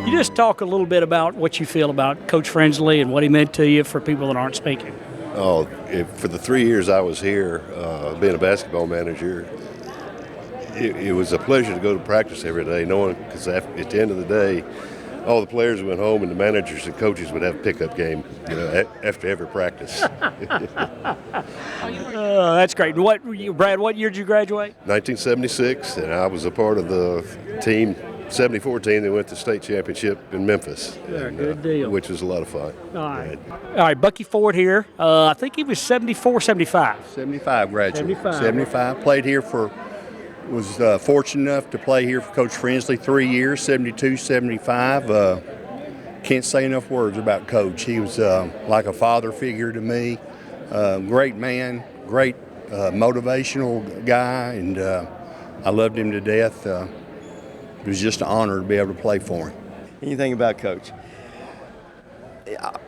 Just talk a little bit about what you feel about Coach Frensley and what he meant to you for people that aren't speaking. For the 3 years I was here, being a basketball manager, it was a pleasure to go to practice every day, knowing because at the end of the day, all the players went home and the managers and coaches would have a pickup game, after every practice. That's great. And Brad, what year did you graduate? 1976, and I was a part of the team. 74 team that went to state championship in Memphis. Good deal. Which was a lot of fun. All right, Bucky Ford here. I think he was 74, 75. 75 graduate. 75. Played here was fortunate enough to play here for Coach Frensley 3 years, 72, 75. Can't say enough words about Coach. He was like a father figure to me. Great man, great motivational guy, and I loved him to death. It was just an honor to be able to play for him. Anything about Coach?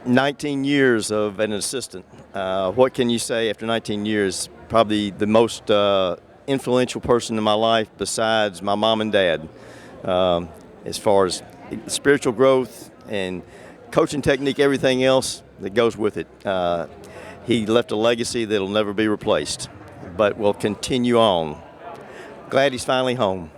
19 years of an assistant. What can you say after 19 years? Probably the most influential person in my life besides my mom and dad. As far as spiritual growth and coaching technique, everything else that goes with it. He left a legacy that'll never be replaced, but will continue on. Glad he's finally home.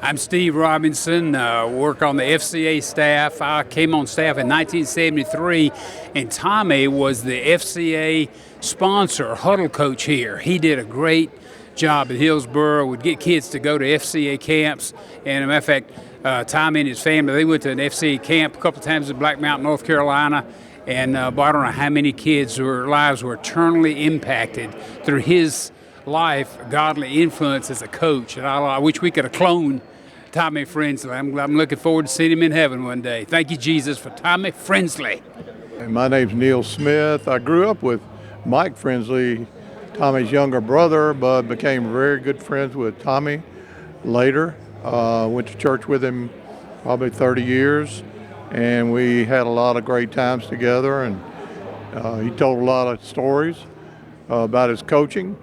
I'm Steve Robinson, work on the FCA staff. I came on staff in 1973, and Tommy was the FCA sponsor, huddle coach here. He did a great job in Hillsboro, would get kids to go to FCA camps. And as a matter of fact, Tommy and his family, they went to an FCA camp a couple of times in Black Mountain, North Carolina. And I don't know how many kids' lives were eternally impacted through his life, godly influence as a coach. And I wish we could have cloned Tommy Frensley. I'm looking forward to seeing him in heaven one day. Thank you, Jesus, for Tommy Frensley. My name's Neil Smith. I grew up with Mike Frensley, Tommy's younger brother, but became very good friends with Tommy later. Went to church with him probably 30 years, and we had a lot of great times together. And he told a lot of stories about his coaching,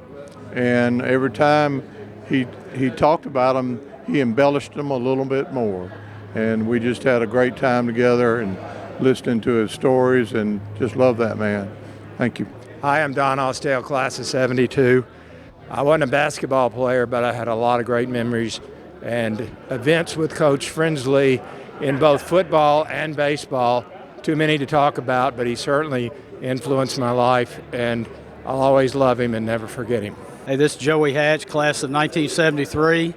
and every time he talked about them, he embellished them a little bit more. And we just had a great time together and listening to his stories, and just love that man. Thank you. Hi, I'm Don Austell, class of 72. I wasn't a basketball player, but I had a lot of great memories and events with Coach Frensley in both football and baseball. Too many to talk about, but he certainly influenced my life, and I'll always love him and never forget him. Hey, this is Joey Hatch, class of 1973.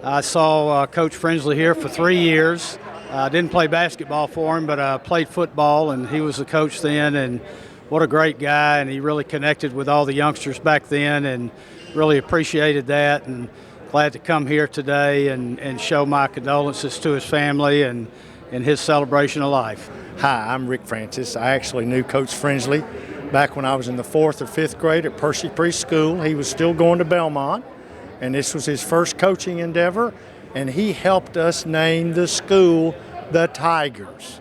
I saw Coach Frensley here for 3 years. I didn't play basketball for him, but I played football, and he was the coach then, and what a great guy, and he really connected with all the youngsters back then and really appreciated that, and glad to come here today and show my condolences to his family and his celebration of life. Hi, I'm Rick Francis. I actually knew Coach Frensley back when I was in the 4th or 5th grade at Percy Preschool. He was still going to Belmont, and this was his first coaching endeavor, and he helped us name the school the Tigers.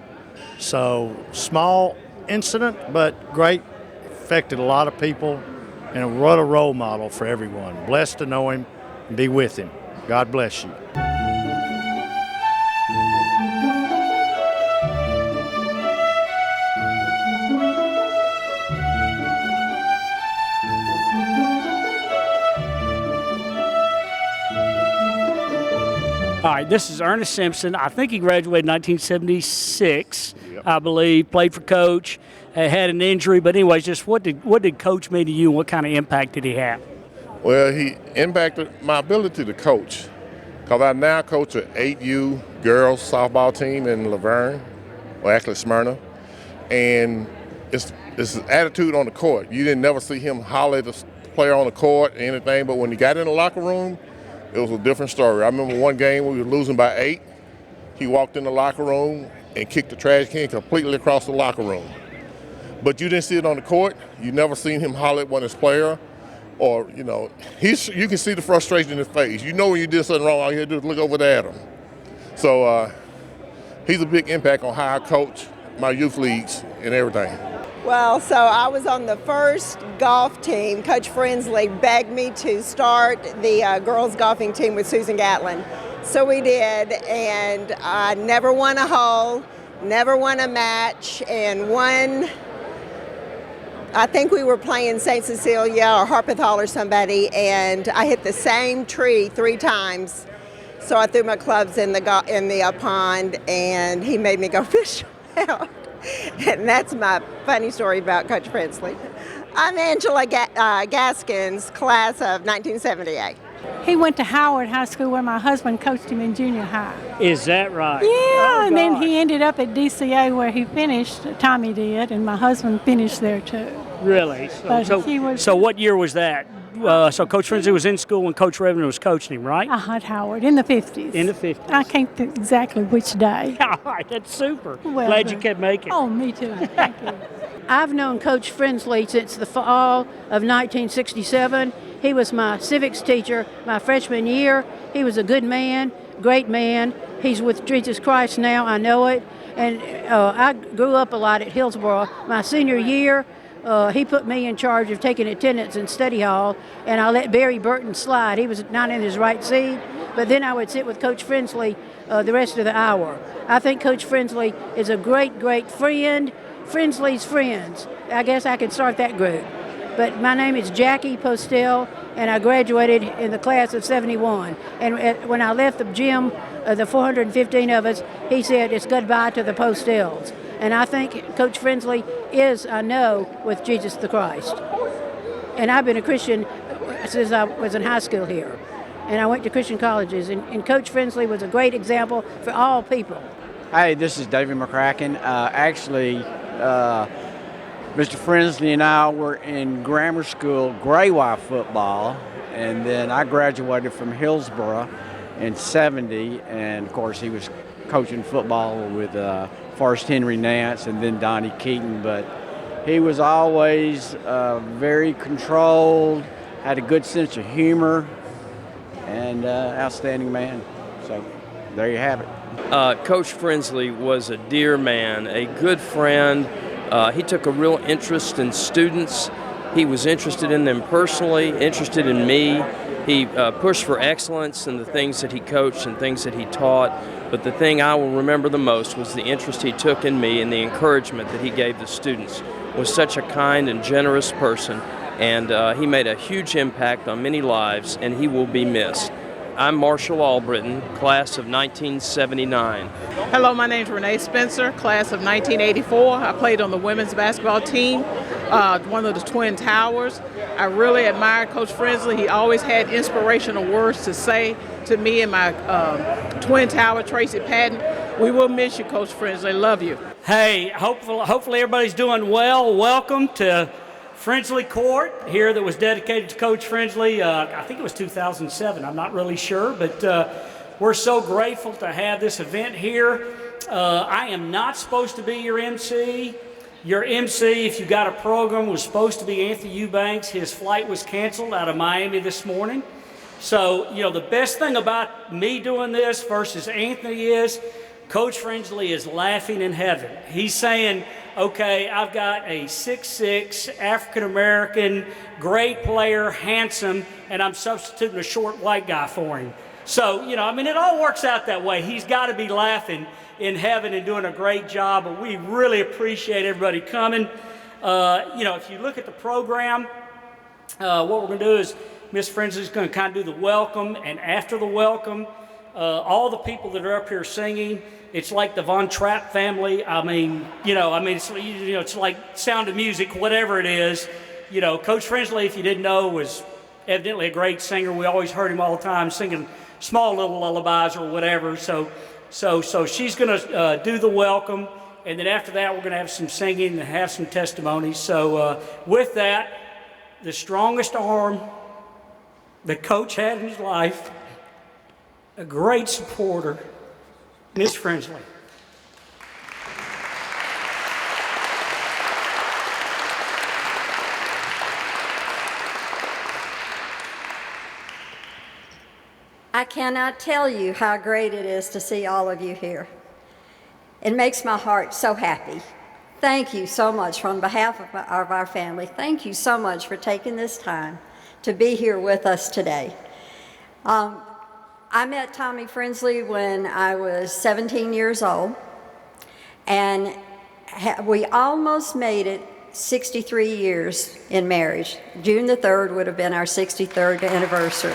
So small incident, but great, affected a lot of people, and what a role model for everyone. Blessed to know him and be with him. God bless you. All right, right, this is Ernest Simpson. I think he graduated in 1976, I believe, played for Coach, had an injury. But anyways, just what did Coach mean to you, and what kind of impact did he have? Well, he impacted my ability to coach, because I now coach an 8U girls softball team in Laverne, or actually Smyrna, and it's his attitude on the court. You didn't never see him holler at the player on the court or anything, but when he got in the locker room, it was a different story. I remember one game we were losing by 8. He walked in the locker room and kicked the trash can completely across the locker room. But you didn't see it on the court. You never seen him holler at one of his players. Or, you know, you can see the frustration in his face. You know when you did something wrong, all you had to do is look over there at him. So he's a big impact on how I coach my youth leagues and everything. Well, so I was on the first golf team. Coach Frensley begged me to start the girls golfing team with Susan Gatlin. So we did, and I never won a hole, never won a match, and I think we were playing St. Cecilia or Harpeth Hall or somebody, and I hit the same tree 3 times. So I threw my clubs in the pond, and he made me go fish out. And that's my funny story about Coach Frensley. I'm Angela Gaskins, class of 1978. He went to Howard High School where my husband coached him in junior high. Is that right? Yeah, oh, and then he ended up at DCA where he finished, Tommy did, and my husband finished there too. Really? So what year was that? So Coach Frensley was in school when Coach Revenue was coaching him, right? At Howard, in the 50s. In the 50s. I can't think exactly which day. All right, that's super. Well, Glad you could make it. Oh, me too. Thank you. I've known Coach Frensley since the fall of 1967. He was my civics teacher my freshman year. He was a good man, great man. He's with Jesus Christ now, I know it. And I grew up a lot at Hillsboro. My senior year, he put me in charge of taking attendance in study hall, and I let Barry Burton slide. He was not in his right seat, but then I would sit with Coach Frensley the rest of the hour. I think Coach Frensley is a great, great friend. Frensley's friends. I guess I could start that group. But my name is Jackie Postel, and I graduated in the class of 71. And when I left the gym, the 415 of us, he said it's goodbye to the Postels. And I think Coach Frensley is, I know, with Jesus the Christ. And I've been a Christian since I was in high school here. And I went to Christian colleges. And Coach Frensley was a great example for all people. Hey, this is David McCracken. Mr. Frensley and I were in grammar school, Gray Y football, and then I graduated from Hillsboro in 70, and of course he was coaching football with Forrest Henry Nance and then Donnie Keaton, but he was always very controlled, had a good sense of humor, and outstanding man. So there you have it. Coach Frensley was a dear man, a good friend. He took a real interest in students. He was interested in them personally, interested in me. He pushed for excellence in the things that he coached and things that he taught. But the thing I will remember the most was the interest he took in me and the encouragement that he gave the students. He was such a kind and generous person, and he made a huge impact on many lives, and he will be missed. I'm Marshall Albritton, class of 1979. Hello, my name is Renee Spencer, class of 1984. I played on the women's basketball team, one of the Twin Towers. I really admired Coach Frensley. He always had inspirational words to say to me and my Twin Tower, Tracy Patton. We will miss you, Coach Frensley. Love you. Hey, hopefully everybody's doing well. Welcome to Frensley Court here that was dedicated to Coach Frensley. I think it was 2007. I'm not really sure, but we're so grateful to have this event here. I am not supposed to be your MC. Your MC, if you got a program, was supposed to be Anthony Eubanks. His flight was canceled out of Miami this morning. So, you know, the best thing about me doing this versus Anthony is Coach Frensley is laughing in heaven. He's saying, okay, I've got a 6'6", African-American, great player, handsome, and I'm substituting a short white guy for him. So, you know, I mean, it all works out that way. He's got to be laughing in heaven and doing a great job, but we really appreciate everybody coming. You know, if you look at the program, what we're going to do is Miss Frensley's going to kind of do the welcome, and after the welcome, all the people that are up here singing. It's like the Von Trapp family. It's like Sound of Music, whatever it is. Coach Frensley, if you didn't know, was evidently a great singer. We always heard him all the time singing small little lullabies or whatever. So she's going to do the welcome, and then after that, we're going to have some singing and have some testimonies. So with that, the strongest arm that Coach had in his life, a great supporter, Miss Frensley. I cannot tell you how great it is to see all of you here. It makes my heart so happy. Thank you so much on behalf of our family. Thank you so much for taking this time to be here with us today. I met Tommy Frensley when I was 17 years old, and we almost made it 63 years in marriage. June the 3rd would have been our 63rd anniversary.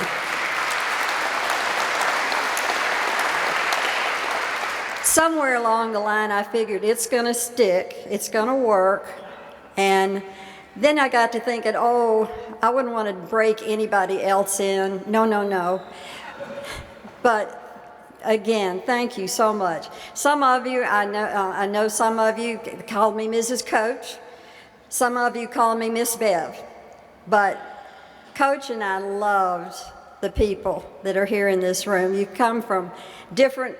Somewhere along the line, I figured it's going to stick, it's going to work, and then I got to thinking, I wouldn't want to break anybody else in. No. But again, thank you so much. Some of you, I know some of you called me Mrs. Coach. Some of you call me Miss Bev. But Coach and I loved the people that are here in this room. You come from different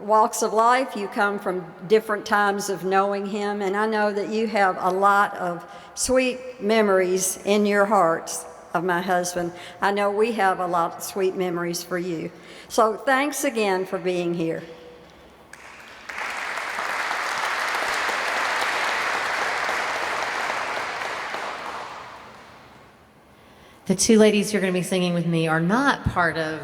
walks of life. You come from different times of knowing him. And I know that you have a lot of sweet memories in your hearts of my husband. I know we have a lot of sweet memories for you. So thanks again for being here. The two ladies who are going to be singing with me are not part of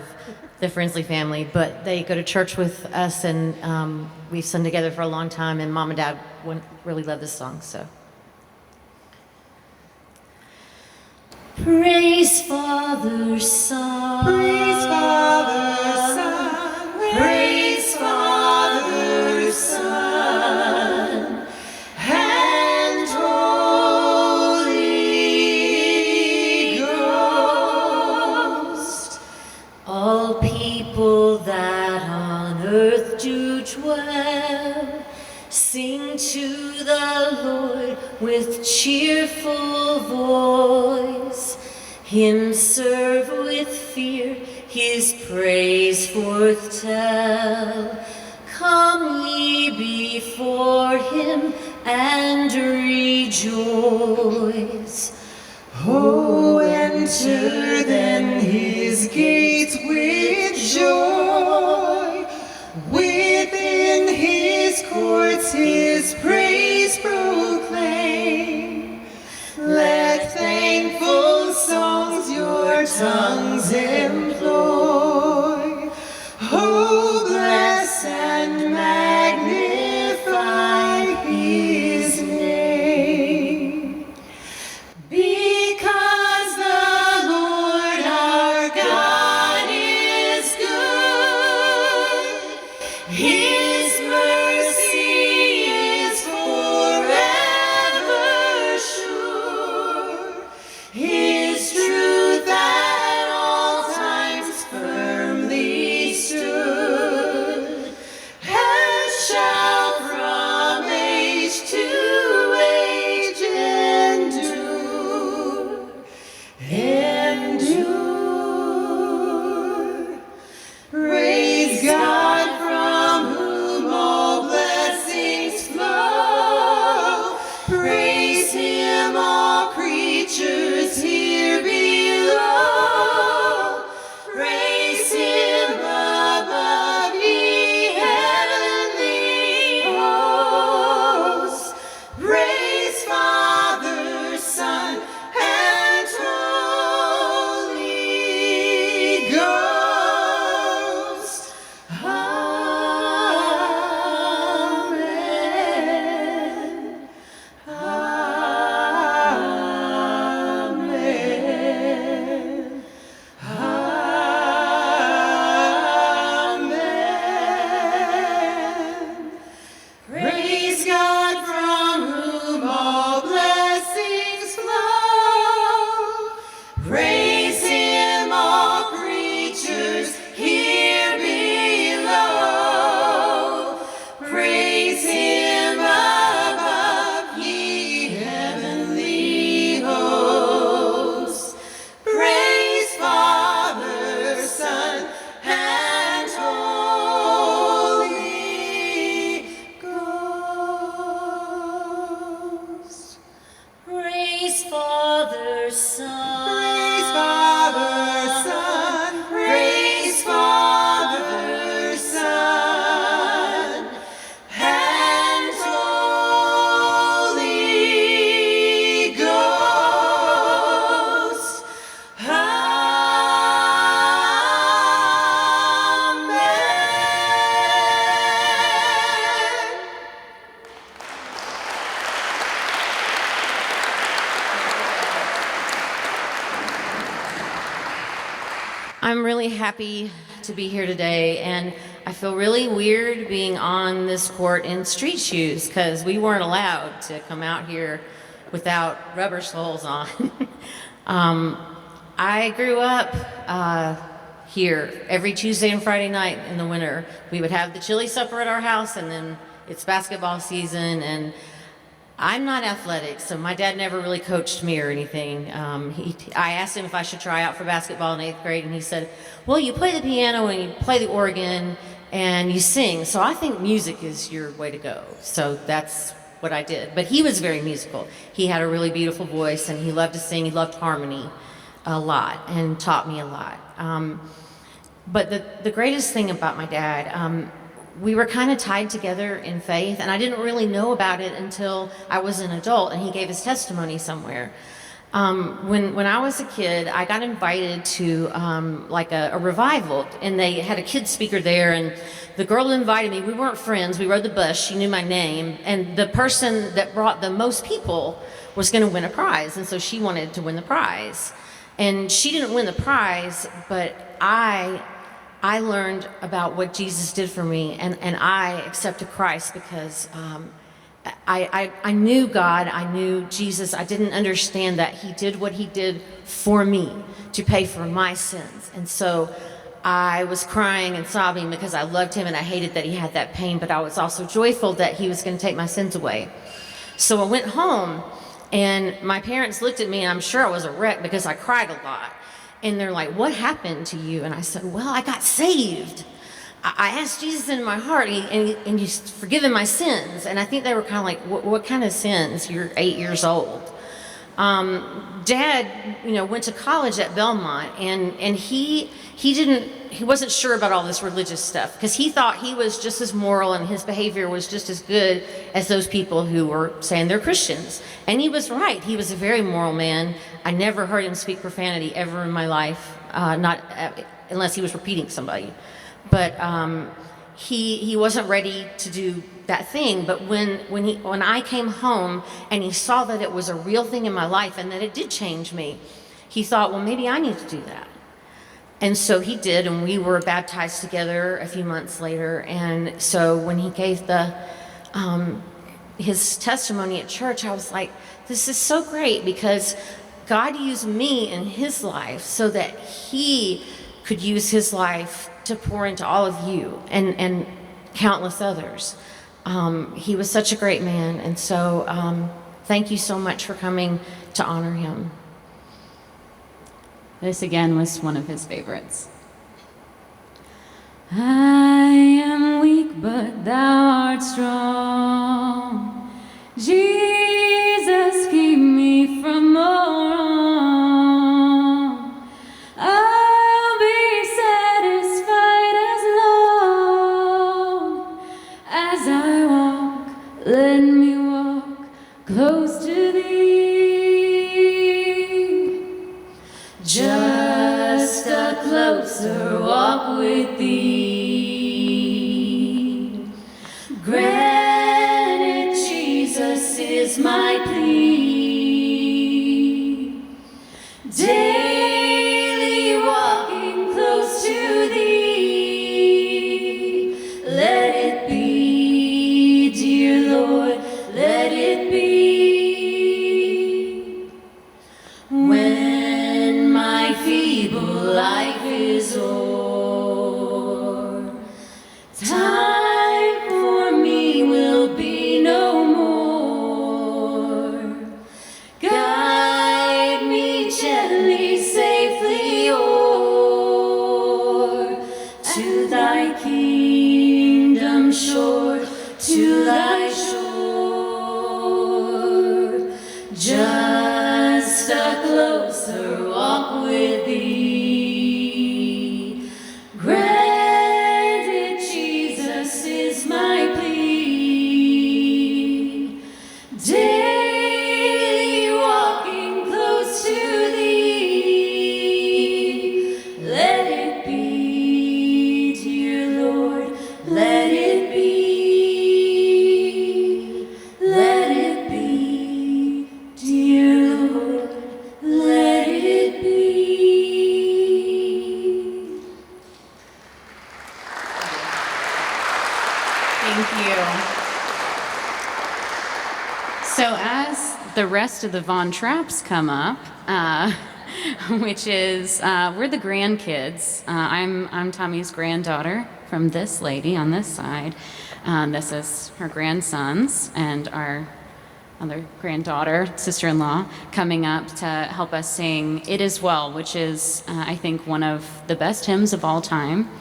the Frensley family, but they go to church with us, and we've sung together for a long time, and Mom and Dad really love this song, so. Praise Father, Son. Praise Father, Son. Praise Father, Son. And Holy Ghost. All people that on earth do dwell, sing to the Lord with cheerful voice. Him serve with fear, his praise forth tell. Come ye before him and rejoice. Oh, enter then his gates with joy. Within his courts his praise proclaim. Let thankful songs your tongues employ. Oh, bless and magnify his name. Because the Lord our God is good. His mercy is forever sure. His truth at all times firmly stood, and shall from age to I'm really happy to be here today, and I feel really weird being on this court in street shoes because we weren't allowed to come out here without rubber soles on. I grew up here every Tuesday and Friday night in the winter. We would have the chili supper at our house, and then it's basketball season, and I'm not athletic, so my dad never really coached me or anything. I asked him if I should try out for basketball in 8th grade, and he said, well, you play the piano and you play the organ and you sing, so I think music is your way to go. So that's what I did. But he was very musical. He had a really beautiful voice, and he loved to sing. He loved harmony a lot and taught me a lot. But the greatest thing about my dad, we were kind of tied together in faith, and I didn't really know about it until I was an adult, and he gave his testimony somewhere. When I was a kid, I got invited to like a revival, and they had a kid speaker there, and the girl who invited me, we weren't friends, we rode the bus, she knew my name, and the person that brought the most people was going to win a prize, and so she wanted to win the prize. And she didn't win the prize, but I learned about what Jesus did for me, and I accepted Christ because I knew God, I knew Jesus. I didn't understand that he did what he did for me to pay for my sins. And so I was crying and sobbing because I loved him and I hated that he had that pain, but I was also joyful that he was going to take my sins away. So I went home, and my parents looked at me, and I'm sure I was a wreck because I cried a lot. And they're like, what happened to you? And I said, well, I got saved. I asked Jesus in my heart, and he's forgiven my sins. And I think they were kind of like, what kind of sins? You're 8 years old. Dad, went to college at Belmont, and he wasn't sure about all this religious stuff because he thought he was just as moral and his behavior was just as good as those people who were saying they're Christians. And he was right. He was a very moral man. I never heard him speak profanity ever in my life, not unless he was repeating somebody. But he wasn't ready to do that thing. But when I came home and he saw that it was a real thing in my life and that it did change me, he thought, well, maybe I need to do that. And so he did, and we were baptized together a few months later. And so when he gave his testimony at church, I was like, this is so great because God used me in his life so that he could use his life to pour into all of you and countless others. He was such a great man, and so thank you so much for coming to honor him. This again was one of his favorites. I am weak, but thou art strong. Jesus, keep me from all wrong. I'll be satisfied as long as I walk. Let me walk close to thee. Just a closer walk with thee. Granted, Jesus is my plea. Daily walking close to thee. Let it be, dear Lord, let it be. When my feeble life is o'er, time for me will be no more. Guide me gently, safely o'er to thy kingdom shore, to thy shore. Just a closer walk with thee. Granted, Jesus is my plea. Daily walking close to thee. Let it be, dear Lord, let it be. Let it be, dear Lord, let it be. Thank you. So as the rest of the Von Trapps come up, which is, we're the grandkids. I'm Tommy's granddaughter from this lady on this side. This is her grandsons and our other granddaughter, sister-in-law, coming up to help us sing It Is Well, which is, I think, one of the best hymns of all time.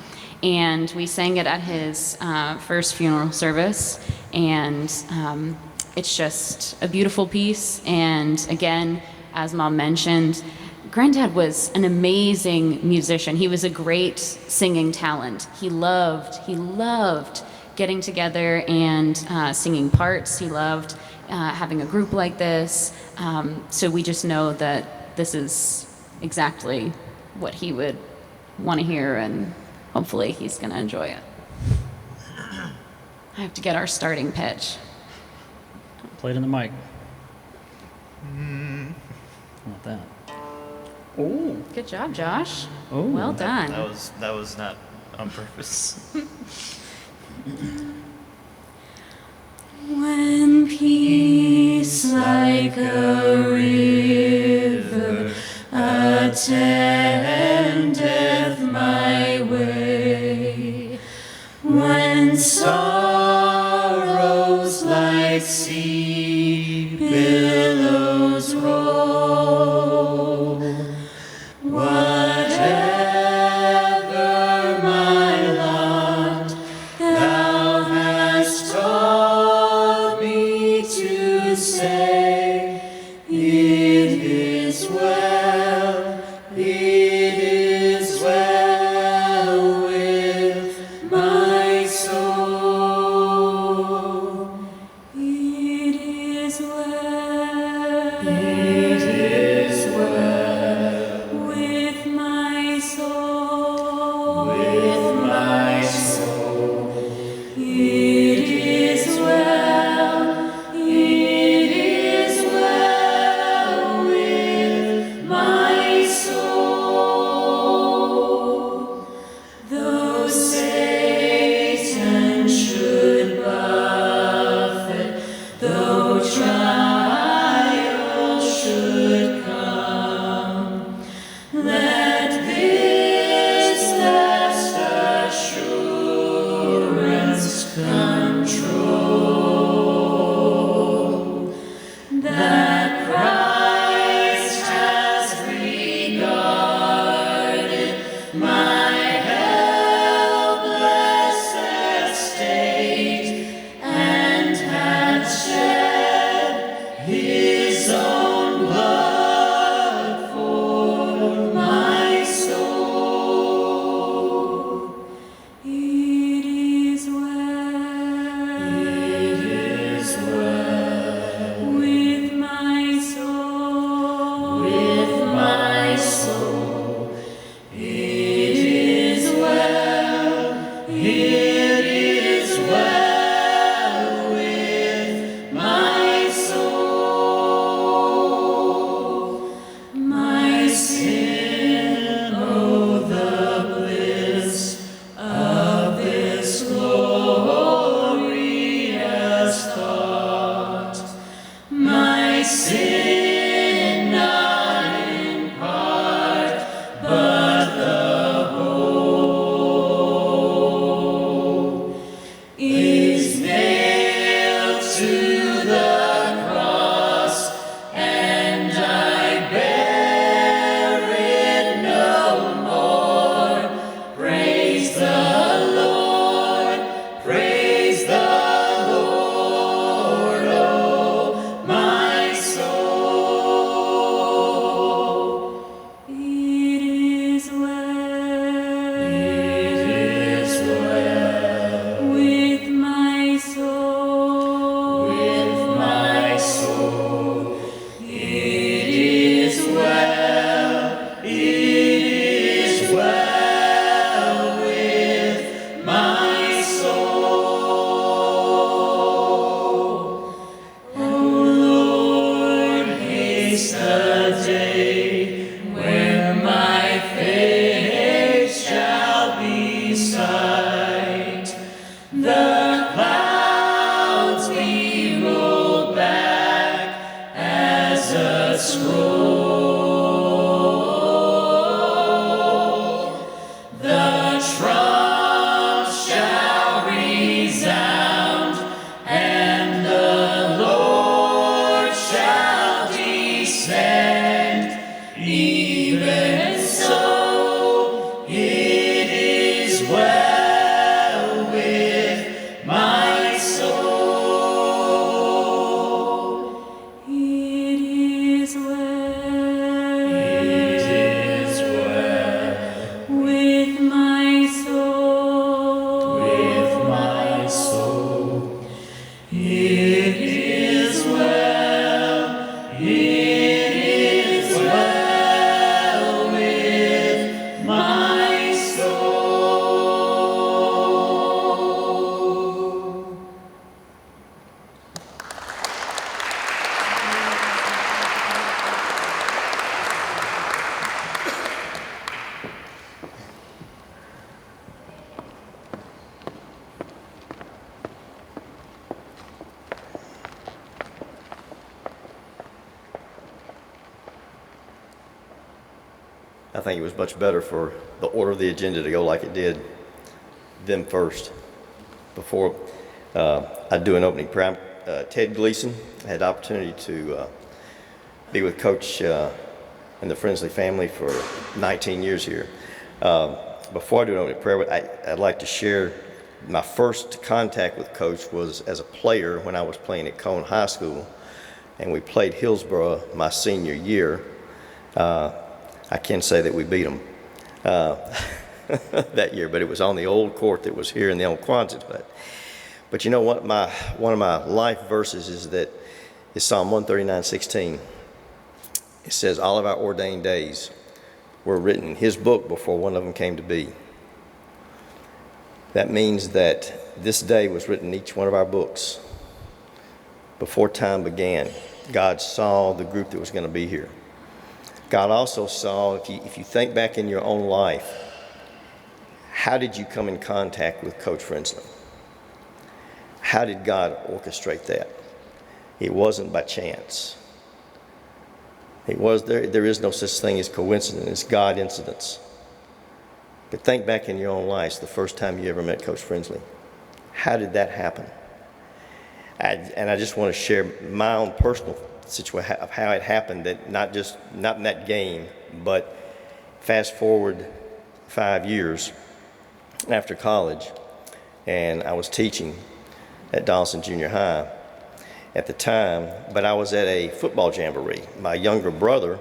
And we sang it at his first funeral service, and it's just a beautiful piece. And again, as Mom mentioned, Granddad was an amazing musician. He was a great singing talent. He loved getting together and singing parts. He loved having a group like this. So we just know that this is exactly what he would want to hear, and hopefully he's going to enjoy it. I have to get our starting pitch. Play it in the mic. How about that? Oh. Good job, Josh. Oh. Well done. That was not on purpose. When peace like a river attendeth my way, when sorrows like sea billows roll, whatever my lot thou hast taught me to say, it is well, it is well with my soul. It I think it was much better for the order of the agenda to go like it did, them first, before I do an opening prayer. Ted Gleason, I had the opportunity to be with Coach and the Frensley family for 19 years here. Before I do an opening prayer, I'd like to share my first contact with Coach was as a player when I was playing at Cone High School, and we played Hillsboro my senior year. I can say that we beat them that year, but it was on the old court that was here in the old Quonset. But you know what? One of my life verses is Psalm 139:16. It says, all of our ordained days were written in his book before one of them came to be. That means that this day was written in each one of our books. Before time began, God saw the group that was going to be here. God also saw, if you think back in your own life, how did you come in contact with Coach Frensley? How did God orchestrate that? It wasn't by chance. There is no such thing as coincidence, it's God incidents. But think back in your own lives, the first time you ever met Coach Frensley. How did that happen? And I just want to share my own personal situation of how it happened, that not in that game, but fast forward 5 years after college, and I was teaching at Donaldson Junior High at the time, but I was at a football jamboree. My younger brother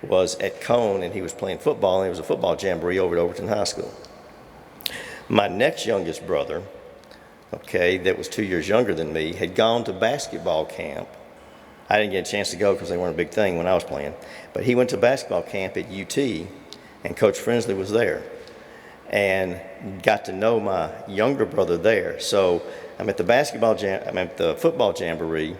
was at Cone, and he was playing football, and it was a football jamboree over at Overton High School. My next youngest brother, that was 2 years younger than me, had gone to basketball camp. I didn't get a chance to go because they weren't a big thing when I was playing, but he went to basketball camp at UT, and Coach Frensley was there, and got to know my younger brother there. So I'm at the football jamboree,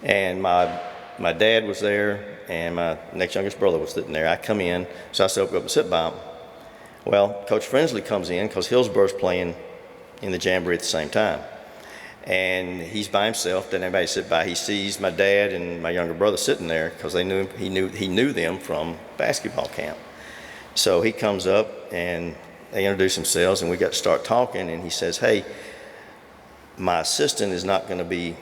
and my dad was there, and my next youngest brother was sitting there. I come in, so I said, go up and sit by him. Well, Coach Frensley comes in because Hillsboro's playing in the jamboree at the same time. And he's by himself, doesn't anybody sit by. He sees my dad and my younger brother sitting there because he knew them from basketball camp. So he comes up and they introduce themselves, and we got to start talking, and he says, hey, my assistant is not going to be,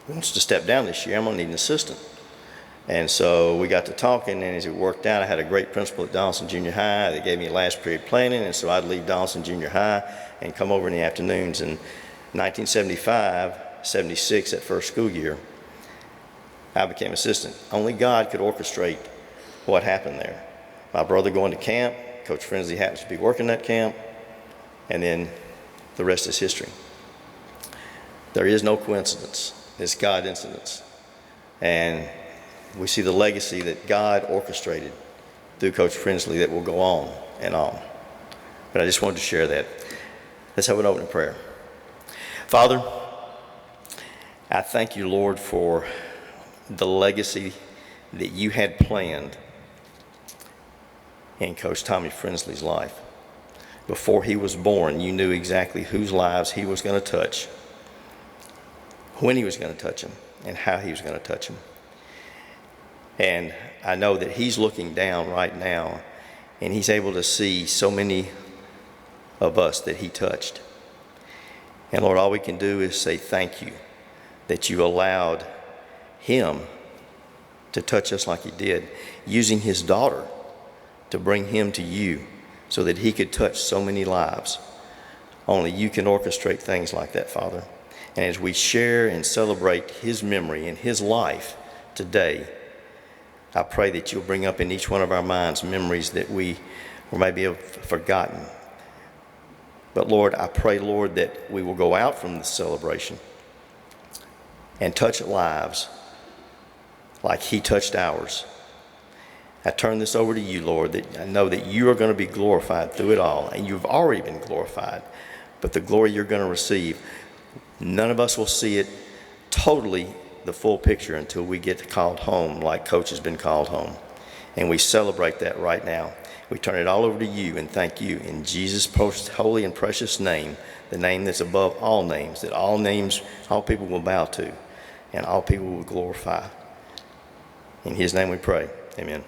wants to step down this year. I'm going to need an assistant. And so we got to talking, and as it worked out, I had a great principal at Donaldson Junior High. They gave me last period planning, and so I'd leave Donaldson Junior High and come over in the afternoons. And 1975, 76, that first school year, I became assistant. Only God could orchestrate what happened there. My brother going to camp, Coach Frensley happens to be working that camp, and then the rest is history. There is no coincidence. It's God incidents. And we see the legacy that God orchestrated through Coach Frensley that will go on and on. But I just wanted to share that. Let's have an opening prayer. Father, I thank you, Lord, for the legacy that you had planned in Coach Tommy Frensley's life. Before he was born, you knew exactly whose lives he was going to touch, when he was going to touch them, and how he was going to touch them. And I know that he's looking down right now, and he's able to see so many of us that he touched. And Lord, all we can do is say thank you that you allowed him to touch us like he did, using his daughter to bring him to you so that he could touch so many lives. Only you can orchestrate things like that, Father. And as we share and celebrate his memory and his life today, I pray that you'll bring up in each one of our minds memories that we maybe have forgotten. But Lord, I pray, Lord, that we will go out from this celebration and touch lives like he touched ours. I turn this over to you, Lord, that I know that you are going to be glorified through it all, and you've already been glorified, but the glory you're going to receive, none of us will see it totally the full picture until we get called home like Coach has been called home. And we celebrate that right now. We turn it all over to you and thank you in Jesus' most holy and precious name, the name that's above all names, that all names, all people will bow to, and all people will glorify. In his name we pray. Amen.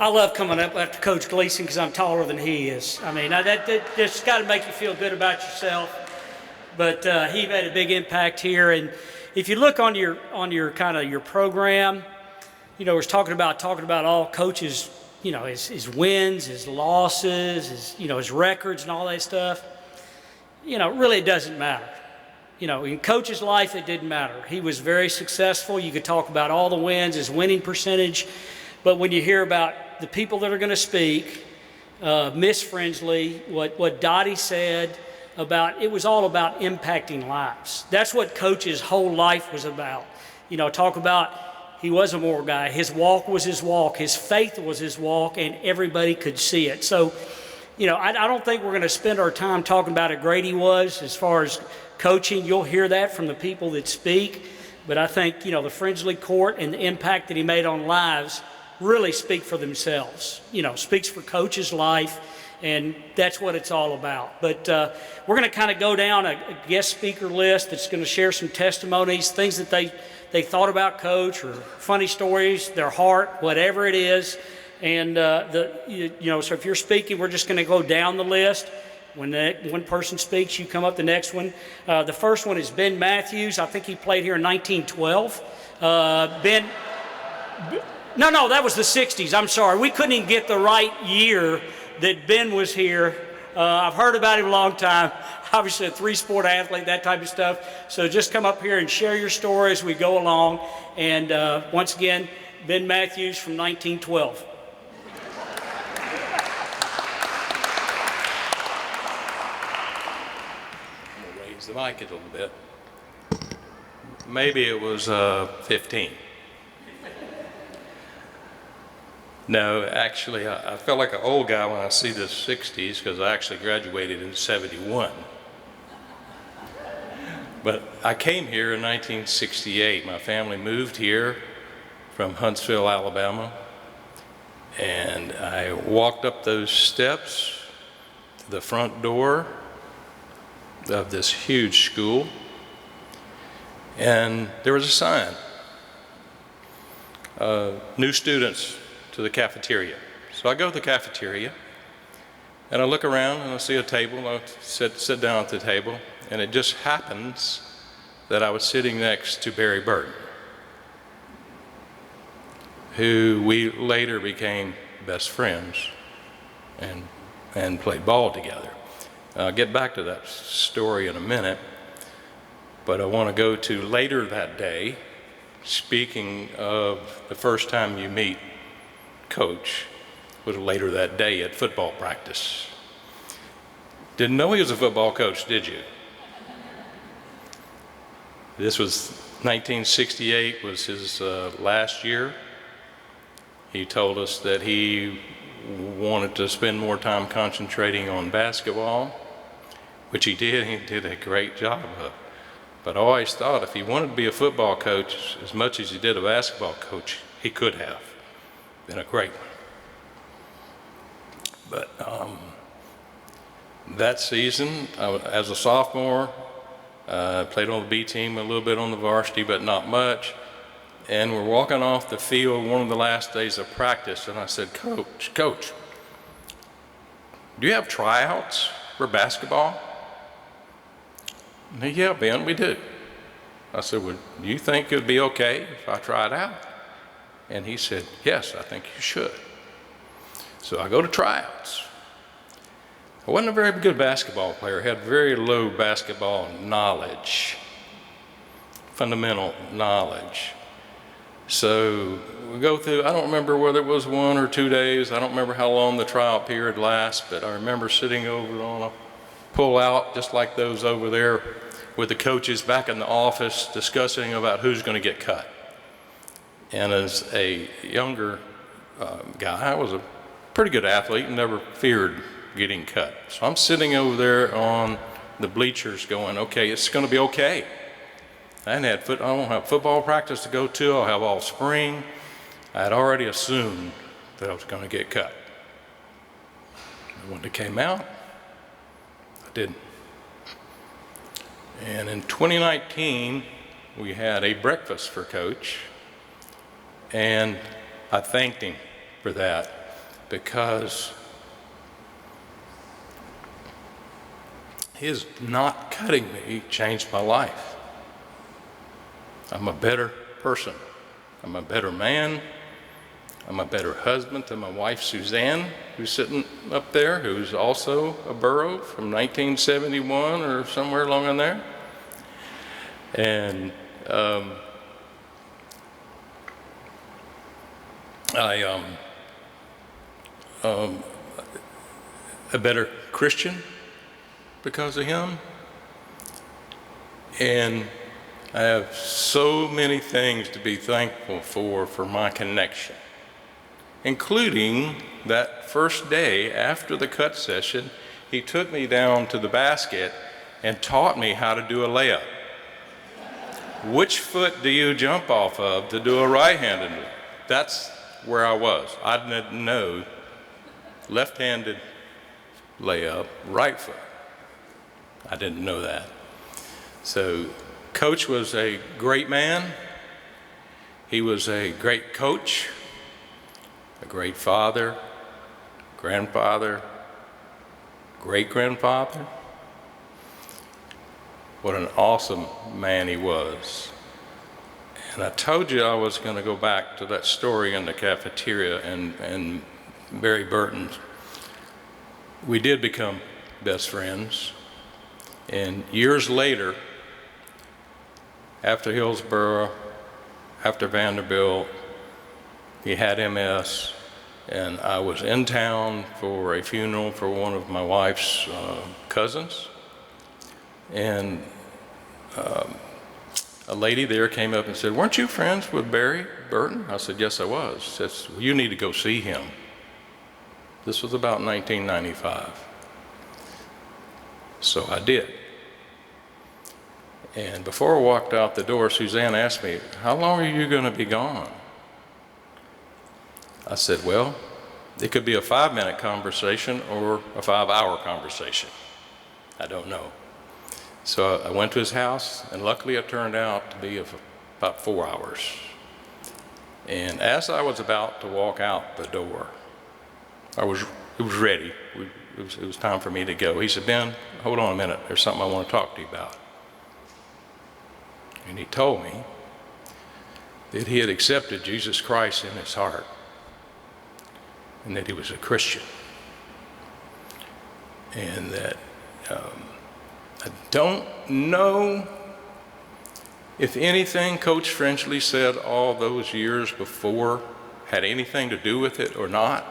I love coming up after Coach Gleason because I'm taller than he is. I mean, that just got to make you feel good about yourself. But he made a big impact here. And if you look on your kind of your program, you know, we're talking about all coaches, you know, his wins, his losses, his records and all that stuff. You know, really it doesn't matter. You know, in Coach's life, it didn't matter. He was very successful. You could talk about all the wins, his winning percentage. But when you hear about the people that are going to speak, Miss Frensley, what Dottie said about, it was all about impacting lives. That's what Coach's whole life was about. You know, talk about, he was a moral guy. His walk was his walk. His faith was his walk, and everybody could see it. So, you know, I don't think we're going to spend our time talking about how great he was as far as coaching. You'll hear that from the people that speak. But I think, you know, the Frensley Court and the impact that he made on lives really speak for themselves. You know, speaks for Coach's life, and that's what it's all about. But we're going to kind of go down a guest speaker list that's going to share some testimonies, things that they thought about Coach, or funny stories, their heart, whatever it is. And, you know, so if you're speaking, we're just going to go down the list. When one person speaks, you come up the next one. The first one is Ben Matthews. I think he played here in 1912. No, that was the 60s. I'm sorry. We couldn't even get the right year that Ben was here. I've heard about him a long time. Obviously a three-sport athlete, that type of stuff. So just come up here and share your story as we go along. And once again, Ben Matthews from 1912. The mic a little bit. Maybe it was 15. No, actually, I felt like an old guy when I see the 60s because I actually graduated in 71. But I came here in 1968. My family moved here from Huntsville, Alabama, and I walked up those steps to the front door of this huge school, and there was a sign, new students to the cafeteria. So I go to the cafeteria and I look around and I see a table, and I sit down at the table, and it just happens that I was sitting next to Barry Burton, who we later became best friends and played ball together. I'll get back to that story in a minute, but I want to go to later that day. Speaking of the first time you meet Coach, was later that day at football practice. Didn't know he was a football coach, did you? This was 1968, was his last year. He told us that he wanted to spend more time concentrating on basketball, which he did. He did a great job of. But I always thought if he wanted to be a football coach as much as he did a basketball coach, he could have been a great one. But that season, as a sophomore, played on the B team, a little bit on the varsity, but not much. And we're walking off the field one of the last days of practice, and I said, Coach, do you have tryouts for basketball? And he, yeah, Ben, we do. I said, well, do you think it would be okay if I tried out? And he said, yes, I think you should. So I go to tryouts. I wasn't a very good basketball player. I had very low basketball knowledge, fundamental knowledge. So we go through, I don't remember whether it was 1 or 2 days. I don't remember how long the tryout period lasts, but I remember sitting over on a pull out just like those over there with the coaches back in the office discussing about who's going to get cut. And as a younger guy, I was a pretty good athlete and never feared getting cut. So I'm sitting over there on the bleachers going, okay, it's going to be okay. I don't have football practice to go to. I'll have all spring. I had already assumed that I was going to get cut. And when it came out, I didn't. And in 2019, we had a breakfast for Coach, and I thanked him for that. because his not cutting me changed my life. I'm a better person. I'm a better man. I'm a better husband to my wife, Suzanne, who's sitting up there, who's also a borough from 1971 or somewhere along in there. And a better Christian because of him. And I have so many things to be thankful for my connection, including that first day after the cut session, he took me down to the basket and taught me how to do a layup. Which foot do you jump off of to do a right-handed move? That's where I was. I didn't know left-handed layup, right foot. I didn't know that. So Coach was a great man. He was a great coach, a great father, grandfather, great-grandfather. What an awesome man he was. And I told you I was going to go back to that story in the cafeteria and Barry Burton's. We did become best friends. And years later, after Hillsboro, after Vanderbilt, he had MS, and I was in town for a funeral for one of my wife's cousins. And a lady there came up and said, "Weren't you friends with Barry Burton?" I said, "Yes, I was." She said, "Well, you need to go see him." This was about 1995. So I did. And before I walked out the door, Suzanne asked me, "How long are you going to be gone?" I said, "Well, it could be a 5-minute conversation or a 5-hour conversation. I don't know." So I went to his house, and luckily it turned out to be about 4 hours. And as I was about to walk out the door, it was ready. It was time for me to go. He said, "Ben, hold on a minute. There's something I want to talk to you about." And he told me that he had accepted Jesus Christ in his heart and that he was a Christian. And that I don't know if anything Coach Frensley said all those years before had anything to do with it or not,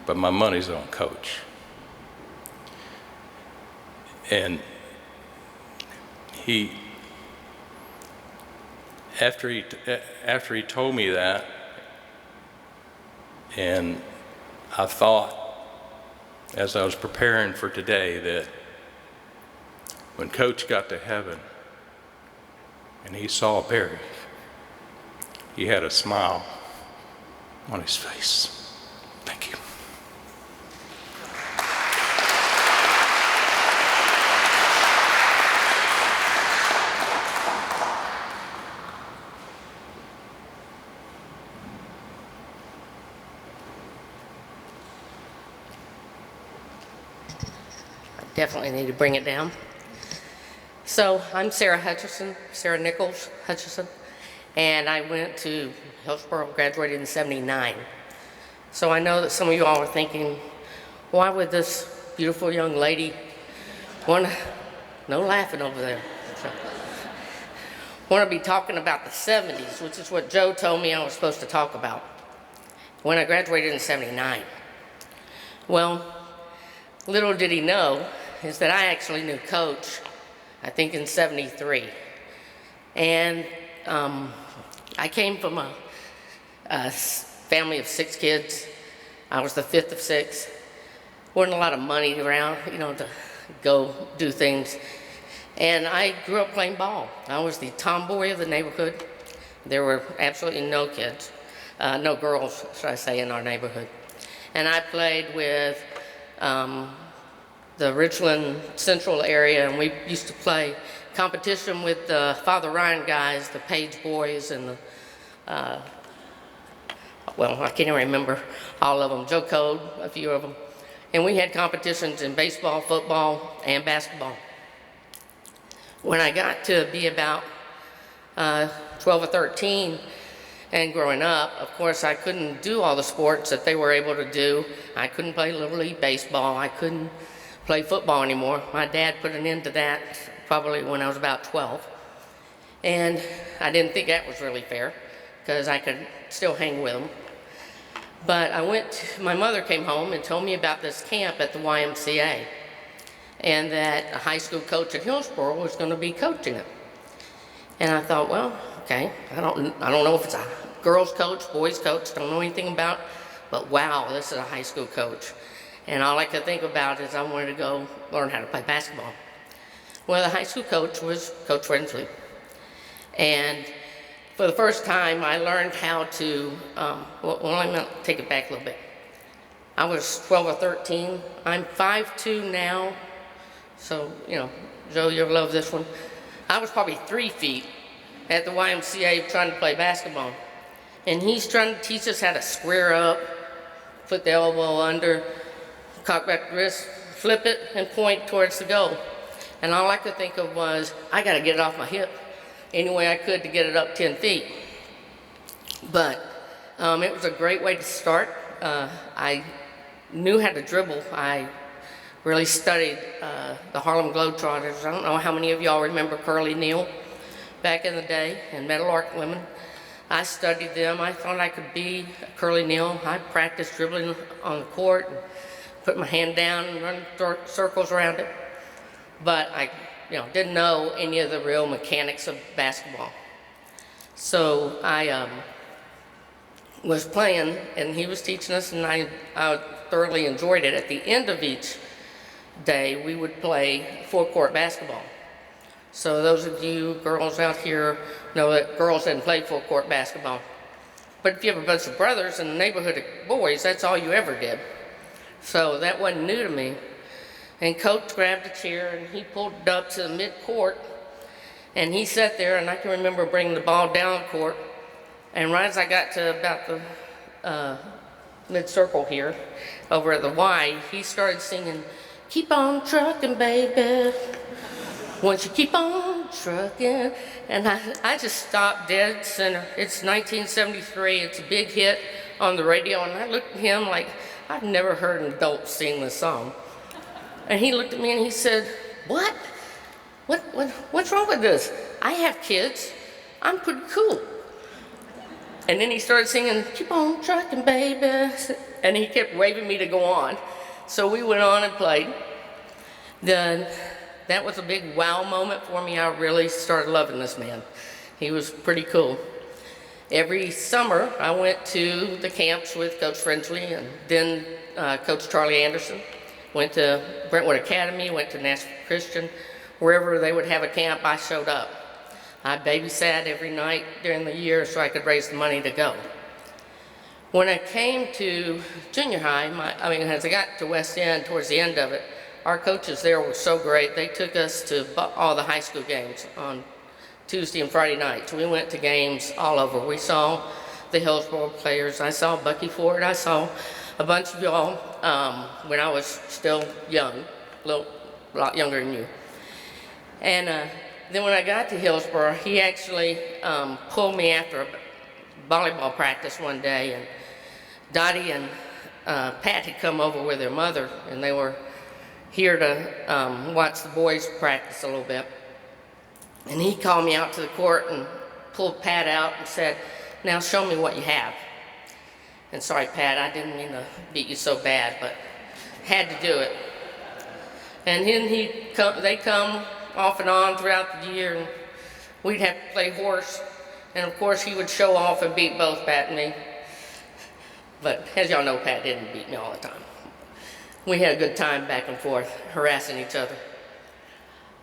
but my money's on Coach. And after he told me that, and I thought, as I was preparing for today, that when Coach got to heaven and he saw Barry, he had a smile on his face. Thank you. Definitely need to bring it down. So I'm Sarah Nichols Hutchison, and I went to Hillsboro, graduated in '79. So I know that some of you all are thinking, why would this beautiful young lady want to, no laughing over there, want to be talking about the '70s, which is what Joe told me I was supposed to talk about when I graduated in '79. Well, little did he know is that I actually knew Coach, I think in '73. And I came from a family of 6 kids. I was the 5th of 6. Wasn't a lot of money around, to go do things. And I grew up playing ball. I was the tomboy of the neighborhood. There were absolutely no kids, no girls, should I say, in our neighborhood. And I played with the Richland Central area, and we used to play competition with the Father Ryan guys, the Page boys, and well, I can't even remember all of them, Joe Code, a few of them. And we had competitions in baseball, football, and basketball. When I got to be about 12 or 13 and growing up, of course, I couldn't do all the sports that they were able to do. I couldn't play Little League baseball. I couldn't play football anymore. My dad put an end to that probably when I was about 12. And I didn't think that was really fair because I could still hang with them. But my mother came home and told me about this camp at the YMCA and that a high school coach at Hillsboro was going to be coaching it. And I thought, well, okay, I don't know if it's a girls coach, boys coach, don't know anything about, but wow, this is a high school coach. And all I could think about is I wanted to go learn how to play basketball. Well, the high school coach was Coach Frensley. And for the first time, I learned how to, well, I'm going to take it back a little bit. I was 12 or 13. I'm 5'2" now. So, you know, Joe, you'll love this one. I was probably 3 feet at the YMCA trying to play basketball. And he's trying to teach us how to square up, put the elbow under, cock back the wrist, flip it, and point towards the goal. And all I could think of was, I got to get it off my hip any way I could to get it up 10 feet. But it was a great way to start. I knew how to dribble. I really studied the Harlem Globetrotters. I don't know how many of y'all remember Curly Neal back in the day and Meadowlark Women. I studied them. I thought I could be Curly Neal. I practiced dribbling on the court, and put my hand down and run circles around it. But I didn't know any of the real mechanics of basketball. So I was playing, and he was teaching us, and I thoroughly enjoyed it. At the end of each day, we would play full-court basketball. So those of you girls out here know that girls didn't play full-court basketball. But if you have a bunch of brothers in the neighborhood of boys, that's all you ever did. So that wasn't new to me. And Coach grabbed a chair and he pulled it up to the mid-court and he sat there, and I can remember bringing the ball down court, and right as I got to about the mid-circle here over at the Y, he started singing, "Keep on trucking, baby, once you keep on trucking." And I just stopped dead center. It's 1973, it's a big hit on the radio, and I looked at him like, I've never heard an adult sing this song. And he looked at me and he said, "What? What's wrong with this? I have kids. I'm pretty cool." And then he started singing, "Keep on trucking, baby." And he kept waving me to go on. So we went on and played. Then that was a big wow moment for me. I really started loving this man. He was pretty cool. Every summer, I went to the camps with Coach Frensley and then Coach Charlie Anderson. Went to Brentwood Academy, went to Nashville Christian. Wherever they would have a camp, I showed up. I babysat every night during the year so I could raise the money to go. When I came to junior high, as I got to West End, towards the end of it, our coaches there were so great. They took us to all the high school games on Tuesday and Friday nights. We went to games all over. We saw the Hillsboro players. I saw Bucky Ford. I saw a bunch of y'all when I was still young, a lot younger than you. And then when I got to Hillsboro, he actually pulled me after a volleyball practice one day, and Dottie and Pat had come over with their mother, and they were here to watch the boys practice a little bit. And he called me out to the court and pulled Pat out and said, "Now show me what you have." And sorry, Pat, I didn't mean to beat you so bad, but had to do it. And then they come off and on throughout the year, and we'd have to play horse. And of course, he would show off and beat both Pat and me. But as y'all know, Pat didn't beat me all the time. We had a good time back and forth, harassing each other.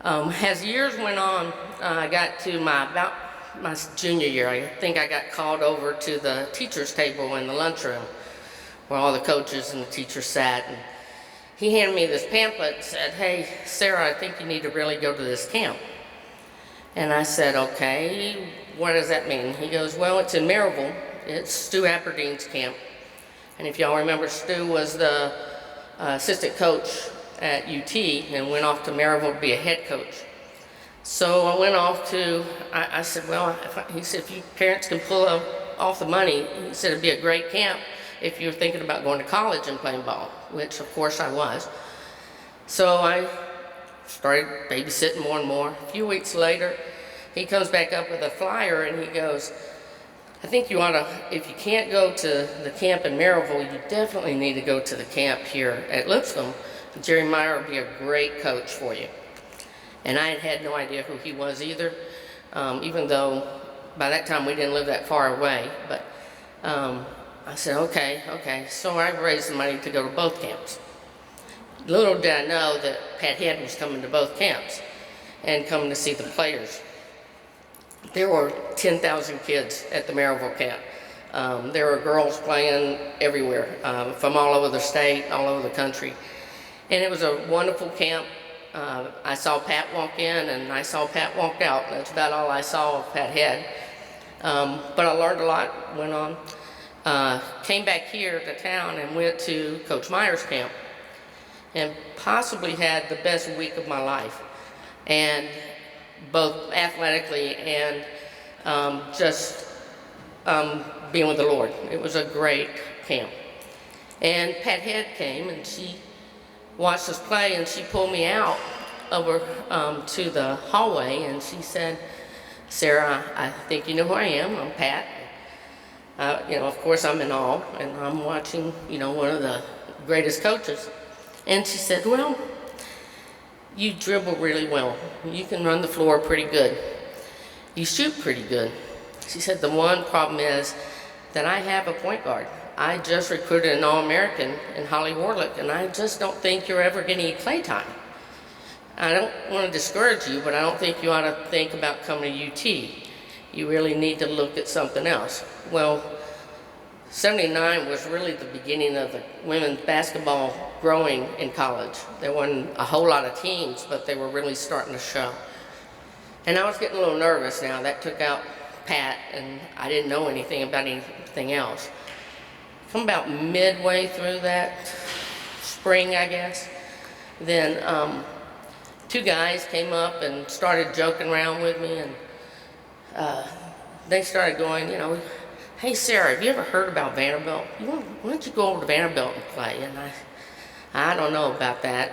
As years went on, I got to about my junior year. I think I got called over to the teacher's table in the lunchroom where all the coaches and the teachers sat. And he handed me this pamphlet and said, "Hey, Sarah, I think you need to really go to this camp." And I said, "Okay, what does that mean?" He goes, "Well, it's in Maryville, It's Stu Apperdine's camp. And if y'all remember, Stu was the assistant coach at UT and went off to Maryville to be a head coach. So I went off to, I said, well, he said, if you parents can pull off the money, he said it'd be a great camp if you're thinking about going to college and playing ball, which of course I was. So I started babysitting more and more. A few weeks later, he comes back up with a flyer and he goes, I think you ought to, if you can't go to the camp in Maryville, you definitely need to go to the camp here at Lipscomb. Jerry Meyer would be a great coach for you. And I had no idea who he was either, even though by that time we didn't live that far away. But I said, okay. So I raised the money to go to both camps. Little did I know that Pat Head was coming to both camps and coming to see the players. There were 10,000 kids at the Maryville camp. There were girls playing everywhere, from all over the state, all over the country. And it was a wonderful camp. I saw Pat walk in and I saw Pat walk out. That's about all I saw of Pat Head. But I learned a lot, went on. Came back here to town and went to Coach Meyer's camp and possibly had the best week of my life. And both athletically and just being with the Lord. It was a great camp. And Pat Head came and she watched us play and she pulled me out over to the hallway and she said, Sarah, I think you know who I am. I'm Pat. Of course I'm in awe and I'm watching, one of the greatest coaches. And she said, well, you dribble really well. You can run the floor pretty good. You shoot pretty good. She said, the one problem is that I have a point guard. I just recruited an All-American in Holly Warlick, and I just don't think you're ever getting any play time. I don't want to discourage you, but I don't think you ought to think about coming to UT. You really need to look at something else. Well, 79 was really the beginning of the women's basketball growing in college. There wasn't a whole lot of teams, but they were really starting to show. And I was getting a little nervous now. That took out Pat, and I didn't know anything about anything else. Come about midway through that spring, I guess, then two guys came up and started joking around with me, and they started going, hey, Sarah, have you ever heard about Vanderbilt? Why don't you go over to Vanderbilt and play? And I don't know about that.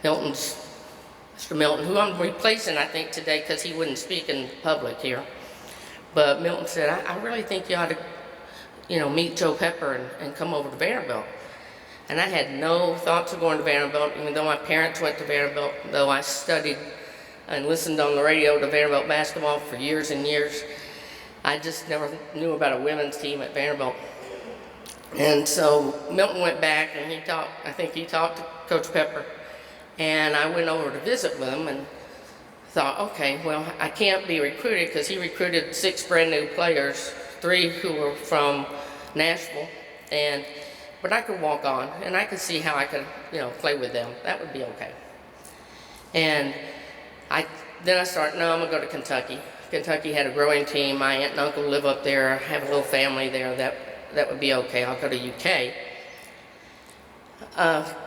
Mr. Milton, who I'm replacing, I think, today because he wouldn't speak in public here. But Milton said, I really think you ought to, meet Joe Pepper and come over to Vanderbilt. And I had no thoughts of going to Vanderbilt, even though my parents went to Vanderbilt, though I studied and listened on the radio to Vanderbilt basketball for years and years. I just never knew about a women's team at Vanderbilt. And so Milton went back and I think he talked to Coach Pepper. And I went over to visit with him and thought, okay, well, I can't be recruited because he recruited 6 brand new players, 3 who were from Nashville. But I could walk on and I could see how I could, play with them. That would be okay. And then I started, no, I'm gonna go to Kentucky. Kentucky had a growing team. My aunt and uncle live up there. I have a little family there. That would be okay. I'll go to UK.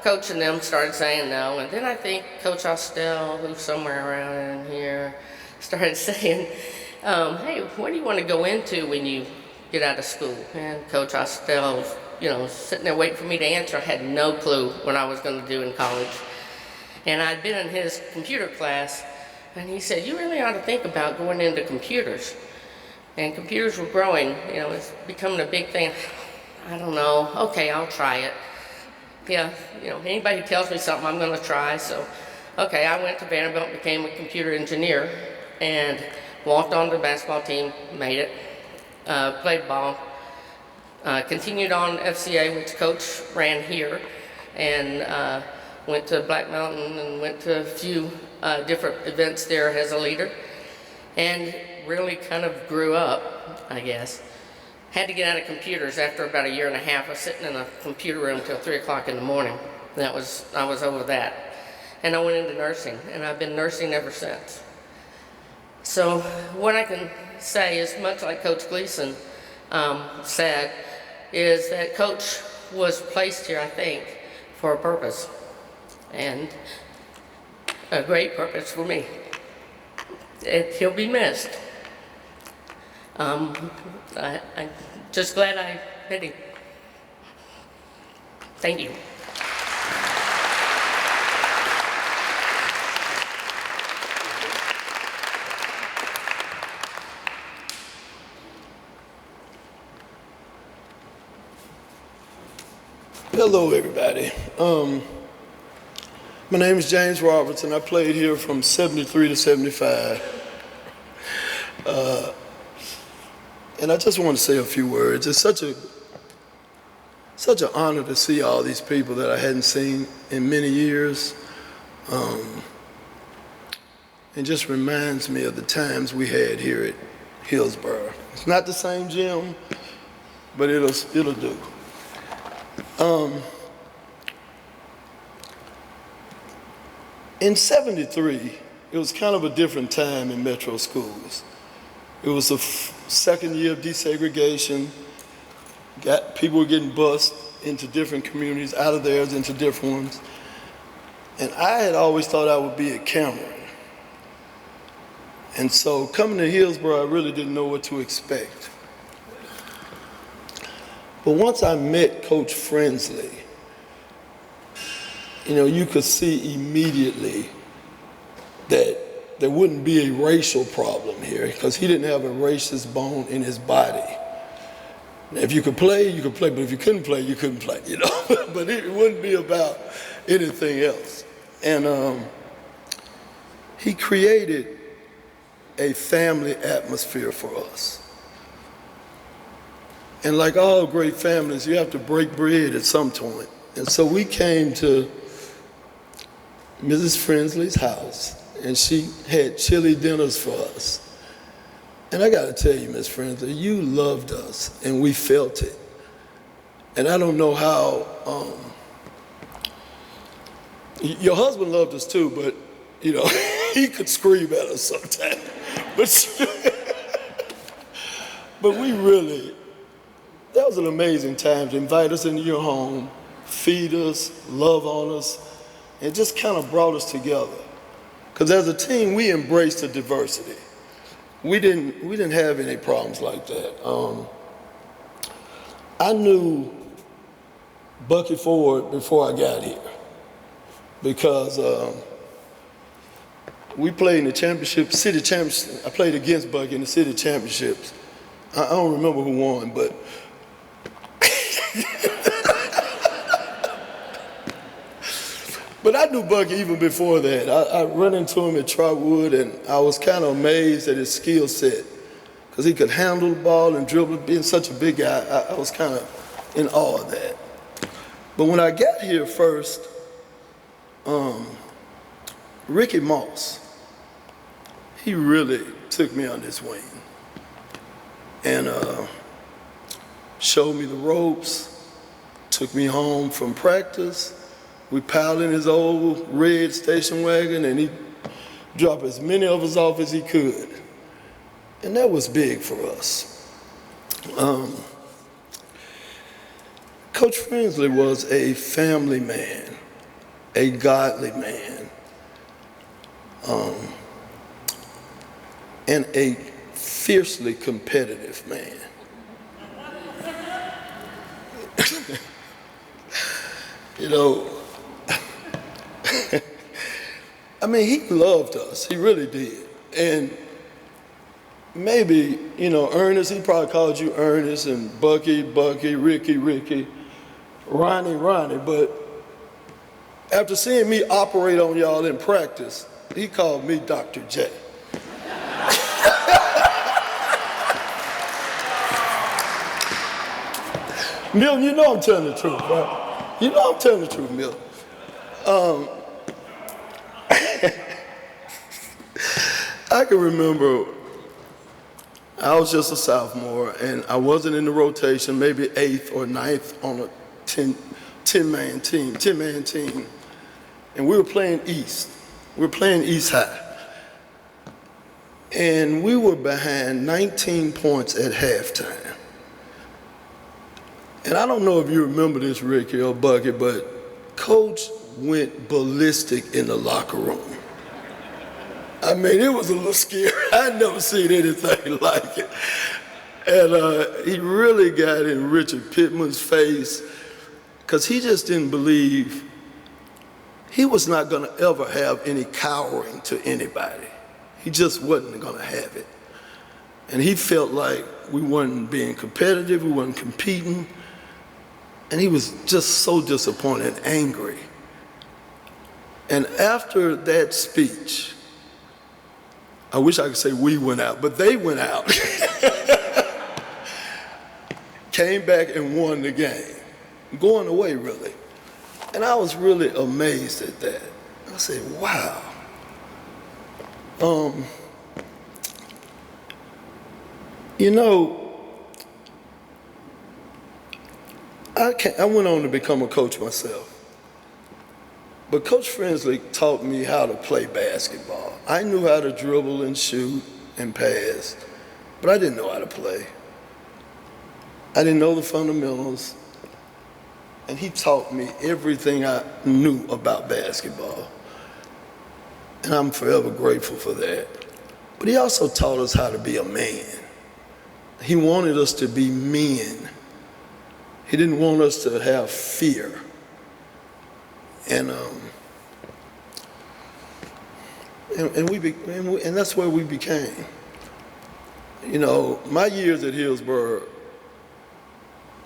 Coach and them started saying no, and then I think Coach Austell, who's somewhere around in here, started saying, hey, what do you want to go into when you get out of school? And Coach Austell, sitting there waiting for me to answer. I had no clue what I was going to do in college. And I'd been in his computer class, and he said, you really ought to think about going into computers. And computers were growing, it's becoming a big thing. I don't know, okay, I'll try it. Yeah, anybody who tells me something, I'm gonna try. So, okay, I went to Vanderbilt and became a computer engineer and walked on the basketball team, made it, played ball, continued on FCA, which Coach ran here, and went to Black Mountain and went to a few different events there as a leader, and really kind of grew up, I guess. Had to get out of computers after about 1.5 years. I was sitting in a computer room till 3 o'clock in the morning. I was over that. And I went into nursing, and I've been nursing ever since. So what I can say is, much like Coach Gleason, said is that Coach was placed here, I think, for a purpose, and a great purpose for me. He'll be missed. I'm just glad I met him. Thank you. Hello, everybody. My name is James Robertson. I played here from 73 to 75. And I just want to say a few words. It's such an honor to see all these people that I hadn't seen in many years. It just reminds me of the times we had here at Hillsboro. It's not the same gym, but it'll do. In 73, it was kind of a different time in metro schools. It was the second year of desegregation. People were getting bused into different communities, out of theirs into different ones. And I had always thought I would be at Cameron. And so coming to Hillsboro, I really didn't know what to expect. But once I met Coach Frensley, you could see immediately that there wouldn't be a racial problem here because he didn't have a racist bone in his body. Now, if you could play, you could play, but if you couldn't play, you couldn't play, But it wouldn't be about anything else. And he created a family atmosphere for us. And like all great families, you have to break bread at some point. And so we came to Mrs. Frensley's house, and she had chili dinners for us. And I got to tell you, Miss Frensley, you loved us, and we felt it. And I don't know how, your husband loved us too, but, he could scream at us sometimes. But we really, that was an amazing time to invite us into your home, feed us, love on us. It just kind of brought us together. Because as a team, we embraced the diversity. We didn't have any problems like that. I knew Bucky Ford before I got here because we played in the city championship. I played against Bucky in the city championships. I don't remember who won, but But I knew Bucky even before that. I ran into him at Trotwood, and I was kind of amazed at his skill set because he could handle the ball and dribble. Being such a big guy, I was kind of in awe of that. But when I got here first, Ricky Moss, he really took me under his wing and showed me the ropes, took me home from practice. We piled in his old red station wagon, and he dropped as many of us off as he could. And that was big for us. Coach Frensley was a family man, a godly man, and a fiercely competitive man. I mean, he loved us. He really did. And maybe, Ernest, he probably called you Ernest, and Bucky, Ricky, Ronnie. But after seeing me operate on y'all in practice, he called me Dr. J. Milton, I'm telling the truth, right? I'm telling the truth, Milton. I can remember I was just a sophomore, and I wasn't in the rotation, maybe 8th or 9th on a 10-man team. And we were playing East. We were playing East High. And we were behind 19 points at halftime. And I don't know if you remember this, Ricky or Bucky, but Coach went ballistic in the locker room. I mean, it was a little scary. I'd never seen anything like it. And he really got in Richard Pittman's face because he just didn't believe he was not going to ever have any cowering to anybody. He just wasn't going to have it. And he felt like we weren't being competitive, we weren't competing, and he was just so disappointed and angry. And after that speech, I wish I could say we went out, but they went out. Came back and won the game, going away really. And I was really amazed at that. I said, wow. You know, I went on to become a coach myself. But Coach Frensley taught me how to play basketball. I knew how to dribble and shoot and pass, but I didn't know how to play. I didn't know the fundamentals, and he taught me everything I knew about basketball. And I'm forever grateful for that. But he also taught us how to be a man. He wanted us to be men. He didn't want us to have fear. And that's where we became. You know, my years at Hillsboro,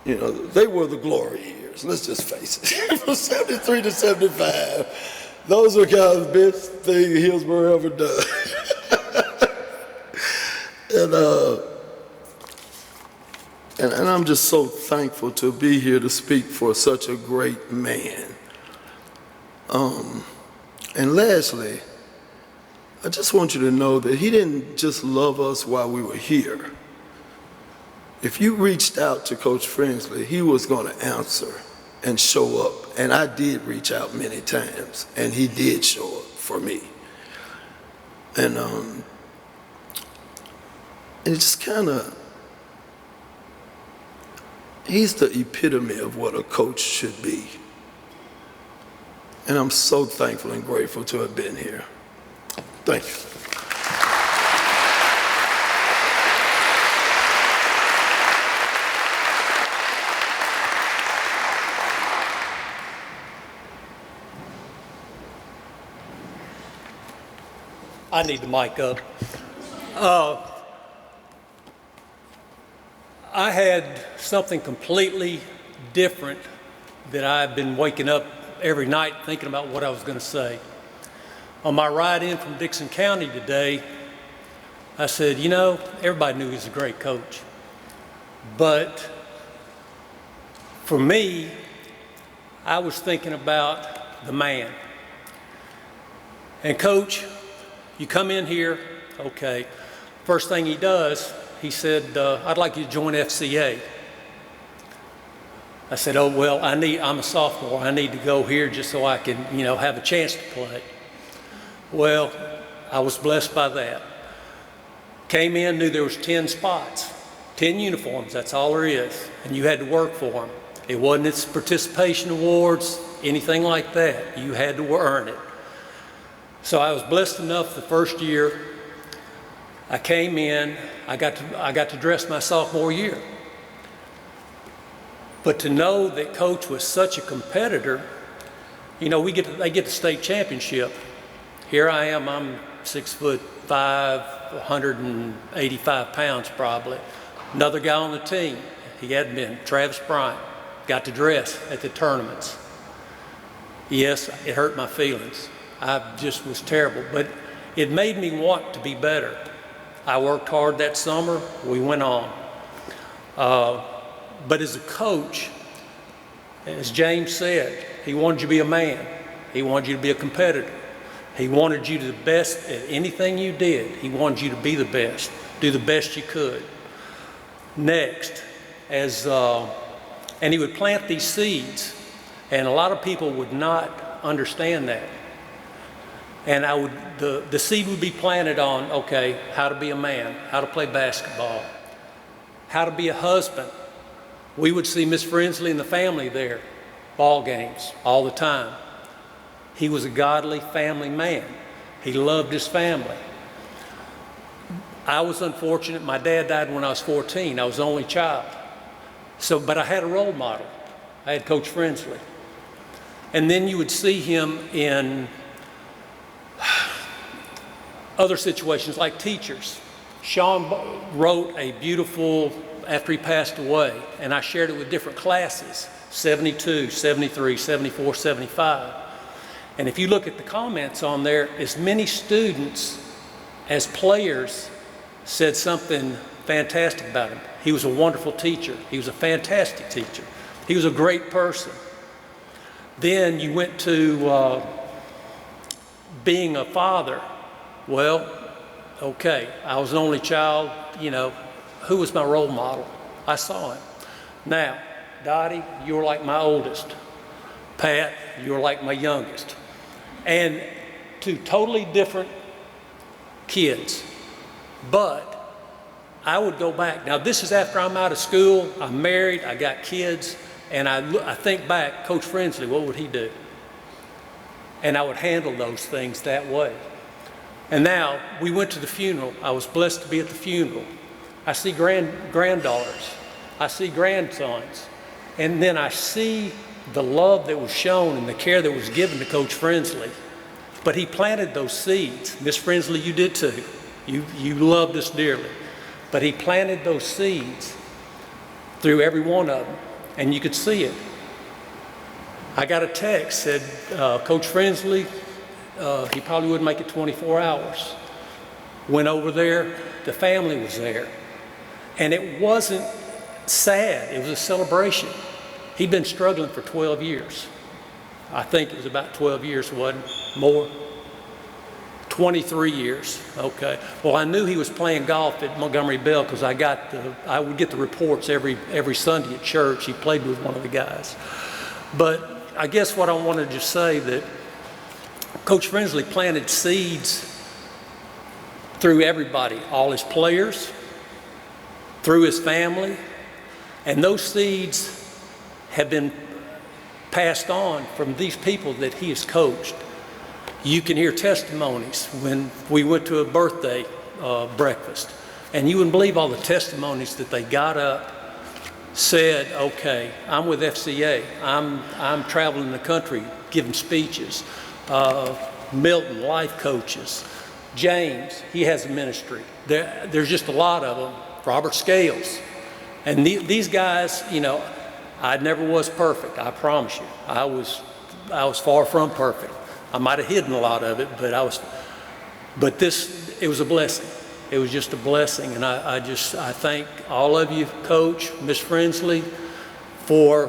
you know, they were the glory years. Let's just face it. From 73 to 75, those were kind of the best thing Hillsboro ever done. And I'm just so thankful to be here to speak for such a great man. And lastly, I just want you to know that he didn't just love us while we were here. If you reached out to Coach Frensley, he was going to answer and show up. And I did reach out many times, and he did show up for me. And it just kind of, he's the epitome of what a coach should be. And I'm so thankful and grateful to have been here. Thank you. I need the mic up. I had something completely different that I've been waking up every night thinking about what I was going to say. On my ride in from Dixon County today, I said, you know, everybody knew he was a great coach. But for me, I was thinking about the man. And Coach, you come in here, okay, first thing he does, he said, I'd like you to join FCA. I said, oh, well, I'm a sophomore. I need to go here just so I can, you know, have a chance to play. Well, I was blessed by that. Came in, knew there was 10 spots, 10 uniforms, that's all there is. And you had to work for them. It wasn't its participation awards, anything like that. You had to earn it. So I was blessed enough the first year. I came in, I got to dress my sophomore year. But to know that Coach was such a competitor, you know, they get the state championship. Here I am, I'm 6'5", 185 pounds probably. Another guy on the team, he had been, Travis Bryant, got to dress at the tournaments. Yes, it hurt my feelings. I just was terrible, but it made me want to be better. I worked hard that summer, we went on. But as a coach, as James said, he wanted you to be a man. He wanted you to be a competitor. He wanted you to be the best at anything you did. He wanted you to be the best, do the best you could. Next, and he would plant these seeds, and a lot of people would not understand that. And the seed would be planted on, okay, how to be a man, how to play basketball, how to be a husband, We would see Miss Frensley and the family there, ball games, all the time. He was a godly family man. He loved his family. I was unfortunate. My dad died when I was 14. I was the only child. But I had a role model. I had Coach Frensley. And then you would see him in other situations like teachers. Sean wrote a beautiful, after he passed away, and I shared it with different classes, 72, 73, 74, 75. And if you look at the comments on there, as many students as players said something fantastic about him. He was a wonderful teacher. He was a fantastic teacher. He was a great person. Then you went to being a father. Well, okay, I was the only child, you know, who was my role model? I saw him. Now, Dottie, you were like my oldest. Pat, you were like my youngest. And two totally different kids. But I would go back. Now, this is after I'm out of school, I'm married, I got kids, and I think back, Coach Frensley, what would he do? And I would handle those things that way. And now, we went to the funeral. I was blessed to be at the funeral. I see granddaughters. I see grandsons. And then I see the love that was shown and the care that was given to Coach Frensley. But he planted those seeds. Miss Frensley, you did too. You loved us dearly. But he planted those seeds through every one of them, and you could see it. I got a text, said, Coach Frensley, he probably wouldn't make it 24 hours. Went over there, the family was there. And it wasn't sad, it was a celebration. He'd been struggling for 12 years. I think it was about 12 years, wasn't it? More? 23 years, okay. Well, I knew he was playing golf at Montgomery Bell because I would get the reports every Sunday at church. He played with one of the guys. But I guess what I wanted to say that Coach Frensley planted seeds through everybody, all his players, through his family, and those seeds have been passed on from these people that he has coached. You can hear testimonies when we went to a birthday breakfast, and you wouldn't believe all the testimonies that they got up, said, okay, I'm with FCA, I'm traveling the country giving speeches, Milton, life coaches, James, he has a ministry. There's just a lot of them, Robert Scales. And these guys, you know, I never was perfect, I promise you. I was far from perfect. I might have hidden a lot of it, but it was a blessing. It was just a blessing, and I thank all of you, Coach, Miss Frensley, for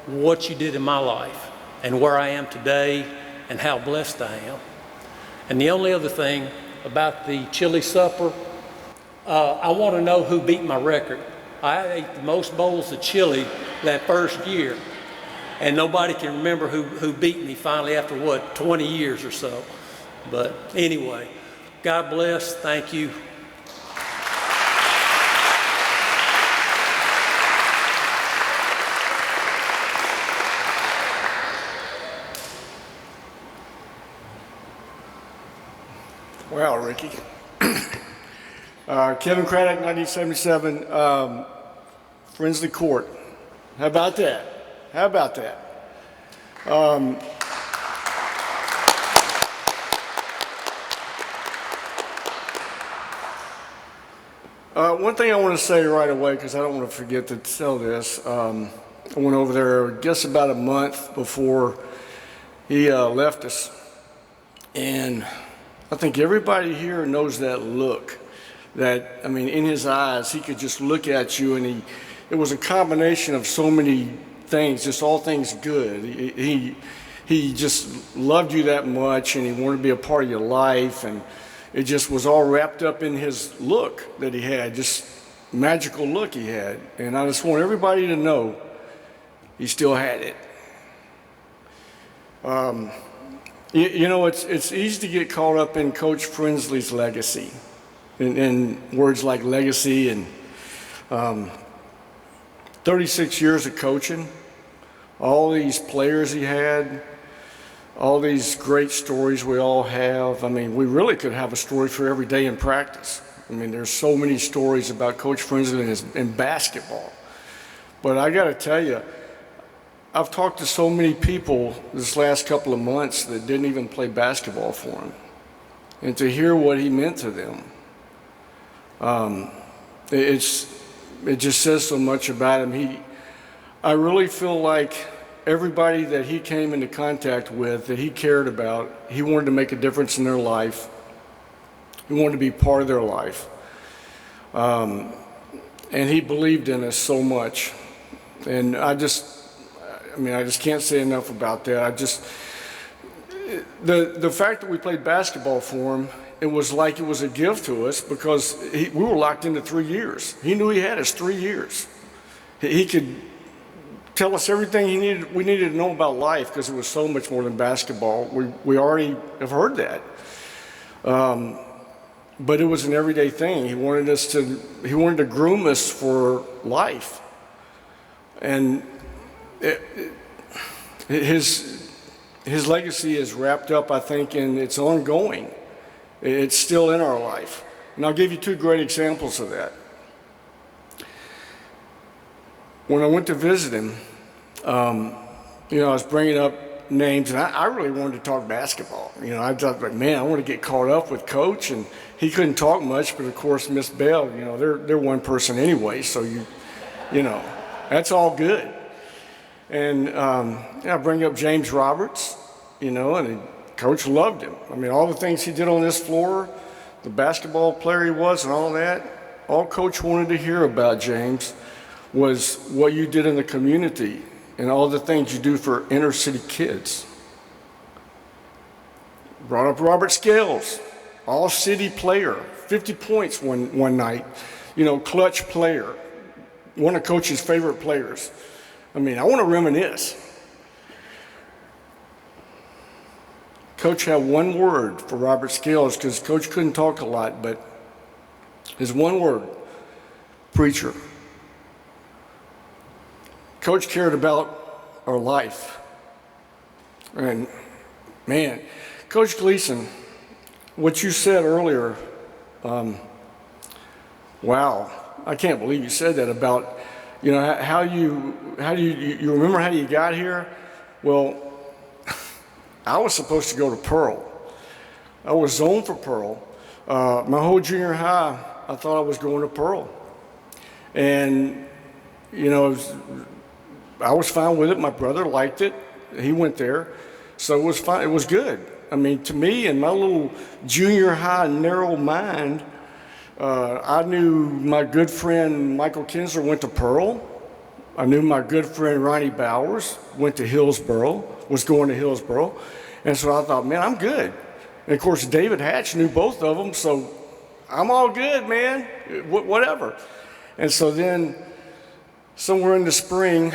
what you did in my life and where I am today and how blessed I am. And the only other thing about the chili supper, I want to know who beat my record. I ate the most bowls of chili that first year. And nobody can remember who beat me finally after, 20 years or so. But anyway, God bless. Thank you. Wow, Ricky. Kevin Craddock, 1977, Frensley Court. How about that? How about that? One thing I want to say right away, because I don't want to forget to tell this, I went over there just about a month before he left us, and I think everybody here knows that look. That, I mean, in his eyes, he could just look at you, and it was a combination of so many things, just all things good. He just loved you that much, and he wanted to be a part of your life, and it just was all wrapped up in his look that he had, just magical look he had. And I just want everybody to know he still had it. You know, it's easy to get caught up in Coach Frensley's legacy, in words like legacy and 36 years of coaching, all these players he had, all these great stories we all have. I mean, we really could have a story for every day in practice. I mean, there's so many stories about Coach Frensley in basketball. But I got to tell you, I've talked to so many people this last couple of months that didn't even play basketball for him. And to hear what he meant to them, it just says so much about him. I really feel like everybody that he came into contact with, that he cared about, he wanted to make a difference in their life. He wanted to be part of their life. And he believed in us so much. And I just can't say enough about that. The fact that we played basketball for him, it was like it was a gift to us because we were locked into 3 years. He knew he had us 3 years. He could tell us everything we needed to know about life because it was so much more than basketball. We already have heard that. But it was an everyday thing. He wanted to groom us for life. And his legacy is wrapped up, I think, and it's ongoing. It's still in our life. And I'll give you 2 great examples of that. When I went to visit him, I was bringing up names, and I really wanted to talk basketball. I thought, like, man, I want to get caught up with Coach, and he couldn't talk much, but of course, Miss Bell, they're one person anyway, so that's all good. And I bring up James Roberts, and Coach loved him. I mean, all the things he did on this floor, the basketball player he was and all that, all Coach wanted to hear about, James, was what you did in the community and all the things you do for inner city kids. Brought up Robert Scales, all city player, 50 points one night, clutch player, one of Coach's favorite players. I mean, I want to reminisce. Coach had one word for Robert Scales because Coach couldn't talk a lot, but his one word, preacher. Coach cared about our life. And man, Coach Gleason, what you said earlier, wow, I can't believe you said that about, how you remember how you got here? Well, I was supposed to go to Pearl. I was zoned for Pearl. My whole junior high, I thought I was going to Pearl. And, I was fine with it. My brother liked it. He went there. So it was fine. It was good. I mean, to me, in my little junior high narrow mind, I knew my good friend Michael Kinsler went to Pearl. I knew my good friend Ronnie Bowers went to Hillsboro, was going to Hillsboro. And so I thought, man, I'm good. And of course, David Hatch knew both of them, so I'm all good, man, whatever. And so then somewhere in the spring,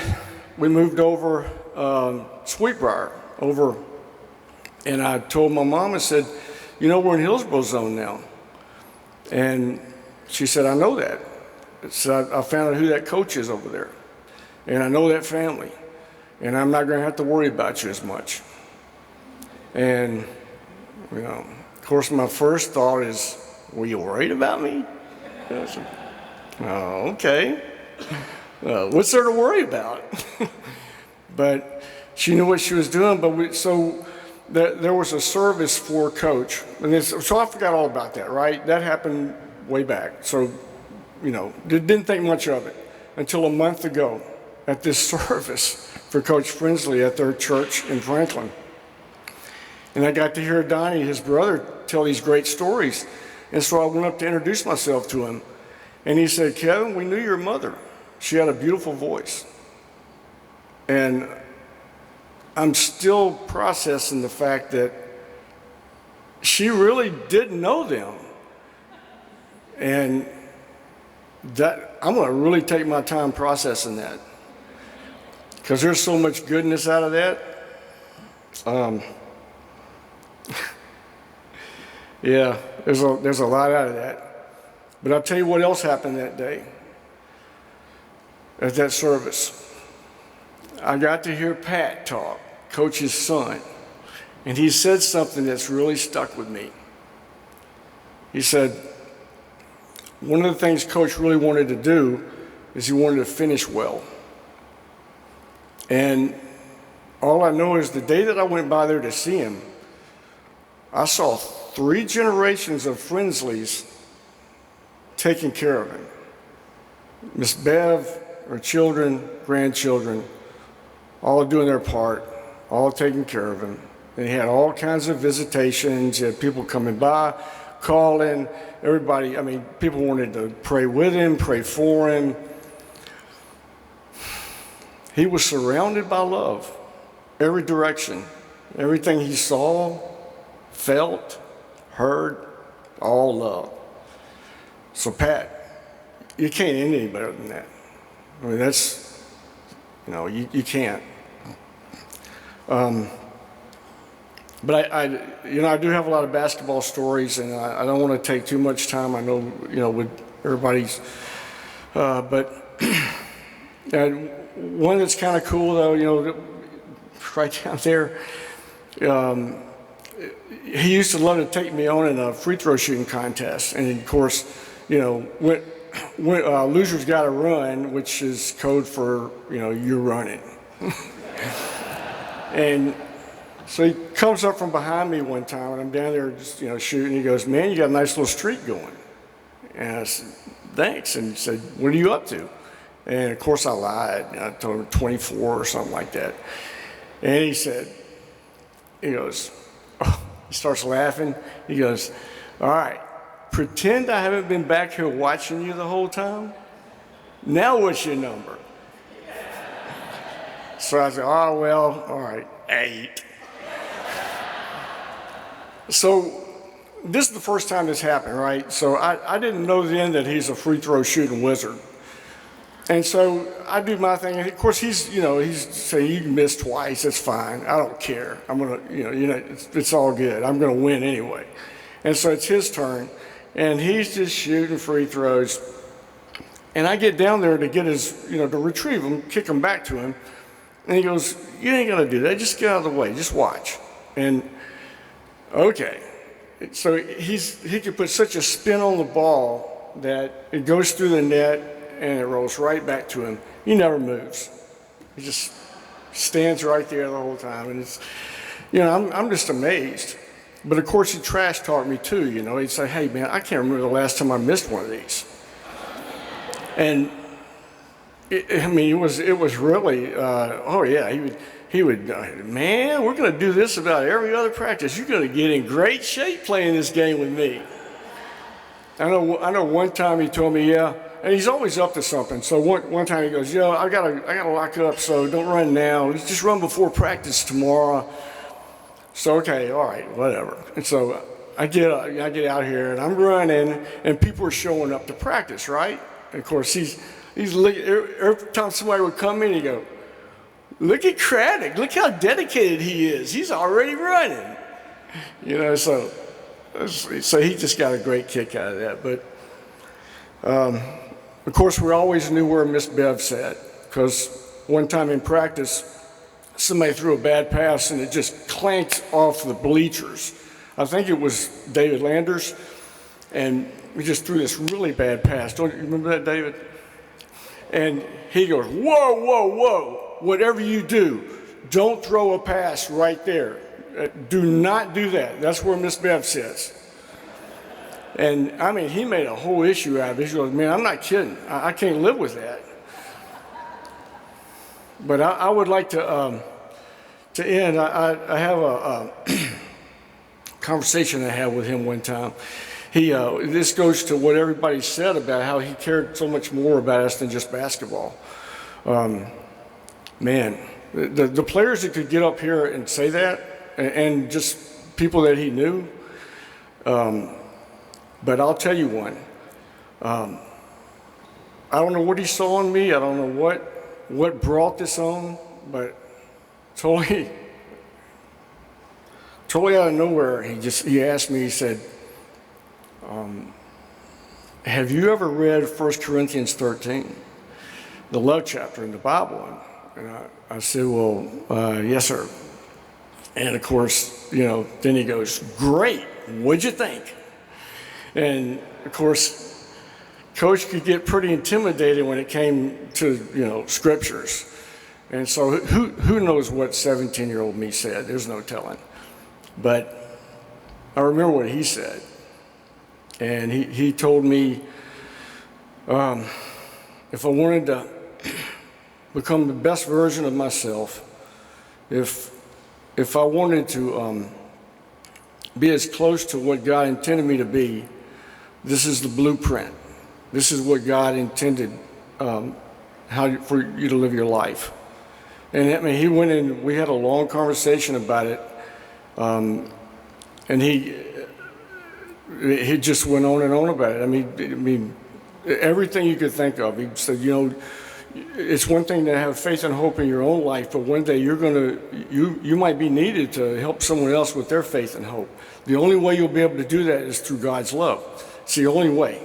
we moved over Sweetbriar over, and I told my mom, I said, we're in Hillsboro zone now. And she said, I know that. So I found out who that coach is over there. And I know that family. And I'm not going to have to worry about you as much. And, of course, my first thought is, were you worried about me? I said, oh, okay. What's there to worry about? But she knew what she was doing. But there was a service for Coach. And so I forgot all about that, right? That happened way back. So, didn't think much of it until a month ago at this service for Coach Frensley at their church in Franklin. And I got to hear Donnie, his brother, tell these great stories. And so I went up to introduce myself to him. And he said, Kevin, we knew your mother. She had a beautiful voice. And I'm still processing the fact that she really didn't know them. And that I'm going to really take my time processing that. Because there's so much goodness out of that. Yeah, there's a lot out of that. But I'll tell you what else happened that day. at that service, I got to hear Pat talk, Coach's son, and he said something that's really stuck with me. He said, one of the things Coach really wanted to do is he wanted to finish well. And all I know is the day that I went by there to see him, I saw 3 generations of Frensleys taking care of him. Miss Bev, her children, grandchildren, all doing their part, all taking care of him. And he had all kinds of visitations. He had people coming by, calling, everybody, I mean, people wanted to pray with him, pray for him. He was surrounded by love, every direction. Everything he saw, felt, heard, all love. So Pat, you can't end any better than that. I mean, that's, you know, you can't. But I do have a lot of basketball stories, and I don't want to take too much time. I know, you know, with everybody's, but one that's kind of cool though, you know, right down there, he used to love to take me on in a free throw shooting contest, and of course, you know, when losers got to run, which is code for, you know, you're running. And so he comes up from behind me one time, and I'm down there just, you know, shooting. He goes, "Man, you got a nice little streak going." And I said, "Thanks." And he said, "What are you up to?" And of course I lied. I told him 24 or something like that. And he said, he goes, oh, he starts laughing. He goes, "All right, pretend I haven't been back here watching you the whole time. Now what's your number?" So I said, "Oh, well, all right, 8. So this is the first time this happened, right? So I didn't know then that he's a free throw shooting wizard. And so I do my thing. And of course, he's saying, "You can miss twice, it's fine. I don't care. I'm gonna, it's all good. I'm gonna win anyway." And so it's his turn, and he's just shooting free throws. And I get down there to get his, to retrieve him, kick him back to him. And he goes, "You ain't gonna do that. Just get out of the way. Just watch." And okay. So he could put such a spin on the ball that it goes through the net and it rolls right back to him. He never moves. He just stands right there the whole time. And it's, I'm just amazed. But of course, he trash talked me too. He'd say, "Hey man, I can't remember the last time I missed one of these." And it was really, oh yeah, he would, "Man, we're going to do this about every other practice. You're going to get in great shape playing this game with me." I know one time he told me, yeah, and he's always up to something. So one time he goes, "Yo, I gotta lock up, so don't run now. Let's just run before practice tomorrow." So okay, all right, whatever. And so I get out here and I'm running, and people are showing up to practice, right? And of course he's looking, every time somebody would come in, he'd go, "Look at Craddock, look how dedicated he is. He's already running." So he just got a great kick out of that. But of course, we always knew where Miss Bev sat, because one time in practice, somebody threw a bad pass and it just clanked off the bleachers. I think it was David Landers, and we just threw this really bad pass. Don't you remember that, David? And he goes, "Whoa, whoa, whoa, whatever you do, don't throw a pass right there. Do not do that. That's where Miss Bev sits." And I mean, he made a whole issue out of it. He goes, "Man, I'm not kidding. I can't live with that." But I would like to end. I have a conversation I had with him one time. This goes to what everybody said about how he cared so much more about us than just basketball. Man, the players that could get up here and say that, and just people that he knew. But I'll tell you one. I don't know what he saw in me. I don't know what brought this on, but totally out of nowhere, he asked me, he said, "Have you ever read 1 Corinthians 13? the love chapter in the Bible. And I said, well, yes, sir. And of course, then he goes, great, what'd you think? And of course, Coach could get pretty intimidated when it came to, scriptures. And so who knows what 17-year-old me said? There's no telling. But I remember what he said. And he told me if I wanted to become the best version of myself, if I wanted to be as close to what God intended me to be, this is the blueprint. This is what God intended for you to live your life. And I mean, he went in, we had a long conversation about it, and he just went on and on about it. I mean, everything you could think of. He said, it's one thing to have faith and hope in your own life, but one day you might be needed to help someone else with their faith and hope. The only way you'll be able to do that is through God's love. It's the only way.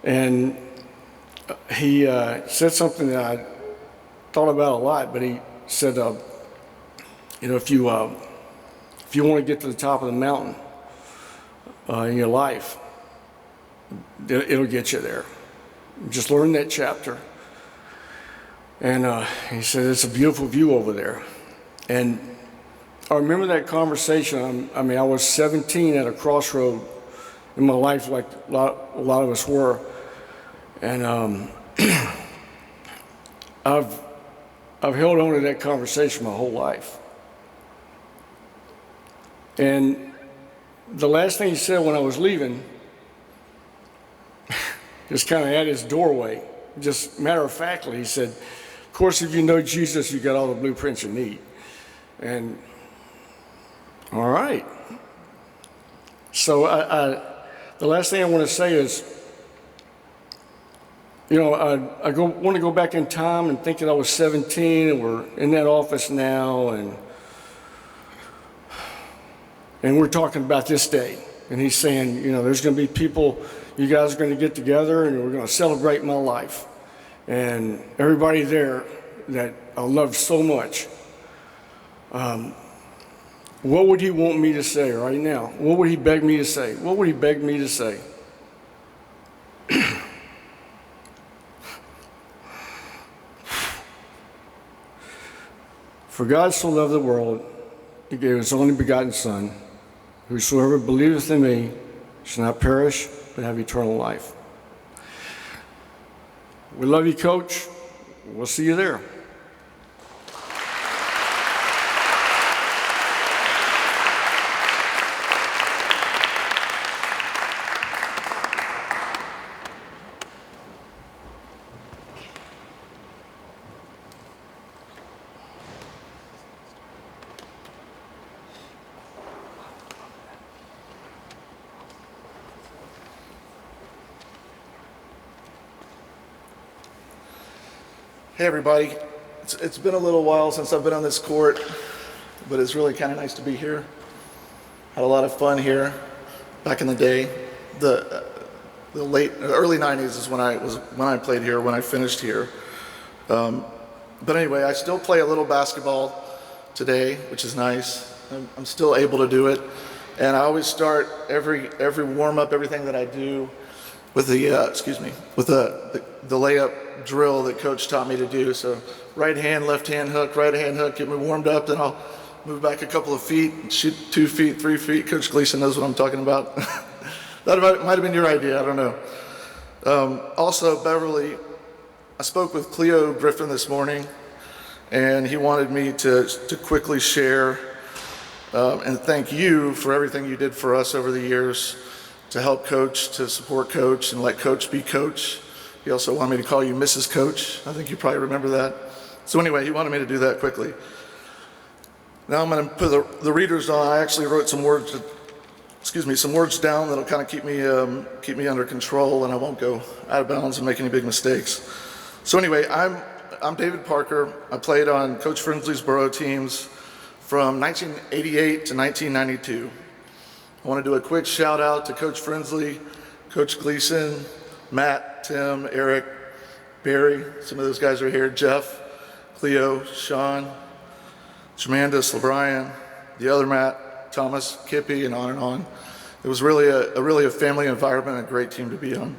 And he said something that I thought about a lot, but he said, if you want to get to the top of the mountain in your life, it'll get you there. Just learn that chapter. And he said, it's a beautiful view over there. And I remember that conversation. I was 17 at a crossroad in my life, like a lot of us were. And I've held on to that conversation my whole life. And the last thing he said when I was leaving, just kind of at his doorway, just matter-of-factly, he said, of course, if you know Jesus, you got all the blueprints you need. And all right. So the last thing I want to say is, I want to go back in time and think that I was 17 and we're in that office now and we're talking about this day. And he's saying, there's going to be people, you guys are going to get together and we're going to celebrate my life. And everybody there that I loved so much, what would he want me to say right now? What would he beg me to say? What would he beg me to say? For God so loved the world, he gave his only begotten Son. Whosoever believeth in me shall not perish, but have eternal life. We love you, Coach. We'll see you there. Hey everybody, it's been a little while since I've been on this court, but it's really kind of nice to be here. Had a lot of fun here back in the day. The early 90s is when I played here, when I finished here. But anyway, I still play a little basketball today, which is nice. I'm still able to do it, and I always start every warm-up, everything that I do with the layup drill that Coach taught me to do. So right hand, left hand hook, get me warmed up, then I'll move back a couple of feet, shoot 2 feet, 3 feet. Coach Gleason knows what I'm talking about. That might have been your idea, I don't know. Also, Beverly, I spoke with Cleo Griffin this morning, and he wanted me to quickly share and thank you for everything you did for us over the years to help Coach, to support Coach, and let Coach be Coach. He also wanted me to call you Mrs. Coach. I think you probably remember that. So anyway, he wanted me to do that quickly. Now I'm going to put the readers on. I actually wrote some words down that'll kind of keep me under control, and I won't go out of bounds and make any big mistakes. So anyway, I'm David Parker. I played on Coach Frensley's Borough teams from 1988 to 1992. I want to do a quick shout out to Coach Frensley, Coach Gleason, Matt, Tim, Eric, Barry, some of those guys are here, Jeff, Cleo, Sean, Tremendous, LeBrian, the other Matt, Thomas, Kippy, and on and on. It was really a family environment and a great team to be on.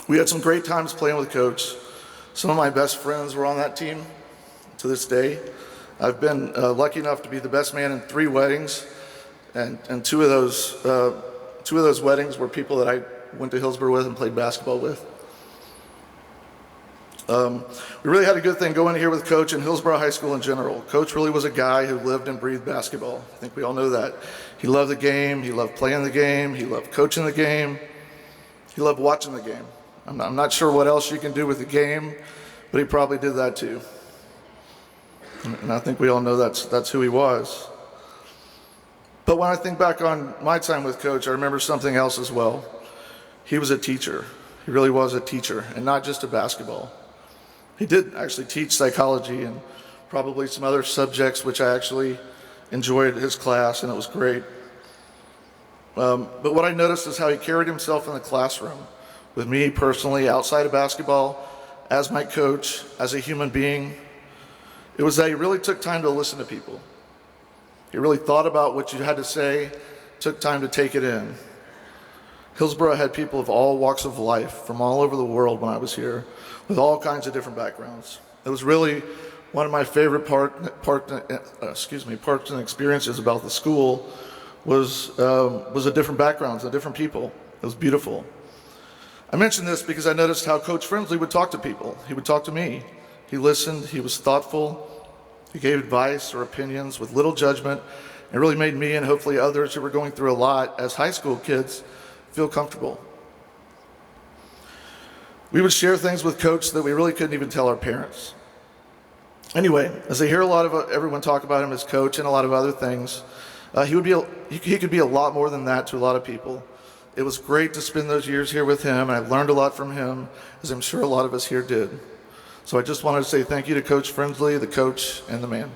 We had some great times playing with Coach. Some of my best friends were on that team to this day. I've been lucky enough to be the best man in 3 weddings, and two of those weddings were people that I went to Hillsboro with and played basketball with. We really had a good thing going here with Coach and Hillsboro High School in general. Coach really was a guy who lived and breathed basketball. I think we all know that. He loved the game, he loved playing the game, he loved coaching the game, he loved watching the game. I'm not sure what else you can do with the game, but he probably did that too. And I think we all know that's who he was. But when I think back on my time with Coach, I remember something else as well. He was a teacher. He really was a teacher, and not just a basketball. He did actually teach psychology and probably some other subjects, which I actually enjoyed his class, and it was great. But what I noticed is how he carried himself in the classroom, with me personally, outside of basketball, as my coach, as a human being. It was that he really took time to listen to people. He really thought about what you had to say, took time to take it in. Hillsboro had people of all walks of life from all over the world when I was here, with all kinds of different backgrounds. It was really one of my favorite parts and experiences about the school was the different backgrounds, the different people. It was beautiful. I mention this because I noticed how Coach Frensley would talk to people. He would talk to me. He listened, he was thoughtful, he gave advice or opinions with little judgment, and really made me and hopefully others who were going through a lot as high school kids feel comfortable. We would share things with Coach that we really couldn't even tell our parents. Anyway, as I hear a lot of everyone talk about him as coach and a lot of other things, he could be a lot more than that to a lot of people. It was great to spend those years here with him, and I've learned a lot from him, as I'm sure a lot of us here did. So I just wanted to say thank you to Coach Frensley, the coach, and the man.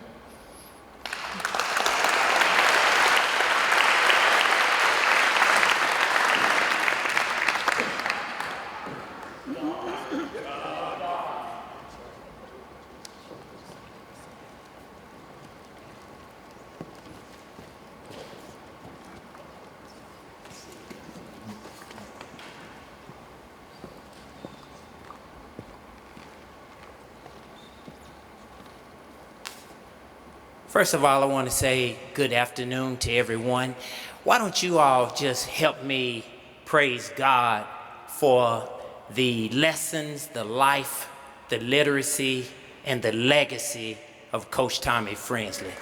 First of all, I want to say good afternoon to everyone. Why don't you all just help me praise God for the lessons, the life, the literacy, and the legacy of Coach Tommy Frensley.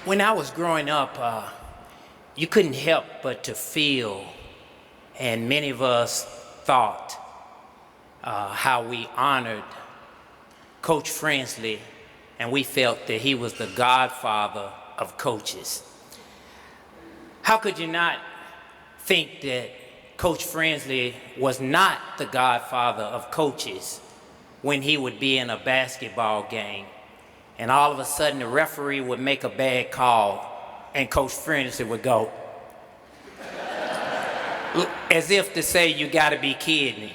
When I was growing up, you couldn't help but to feel, and many of us thought, how we honored Coach Frensley, and we felt that he was the godfather of coaches. How could you not think that Coach Frensley was not the godfather of coaches when he would be in a basketball game, and all of a sudden the referee would make a bad call, and Coach Frensley would go, as if to say, you gotta be kidding me.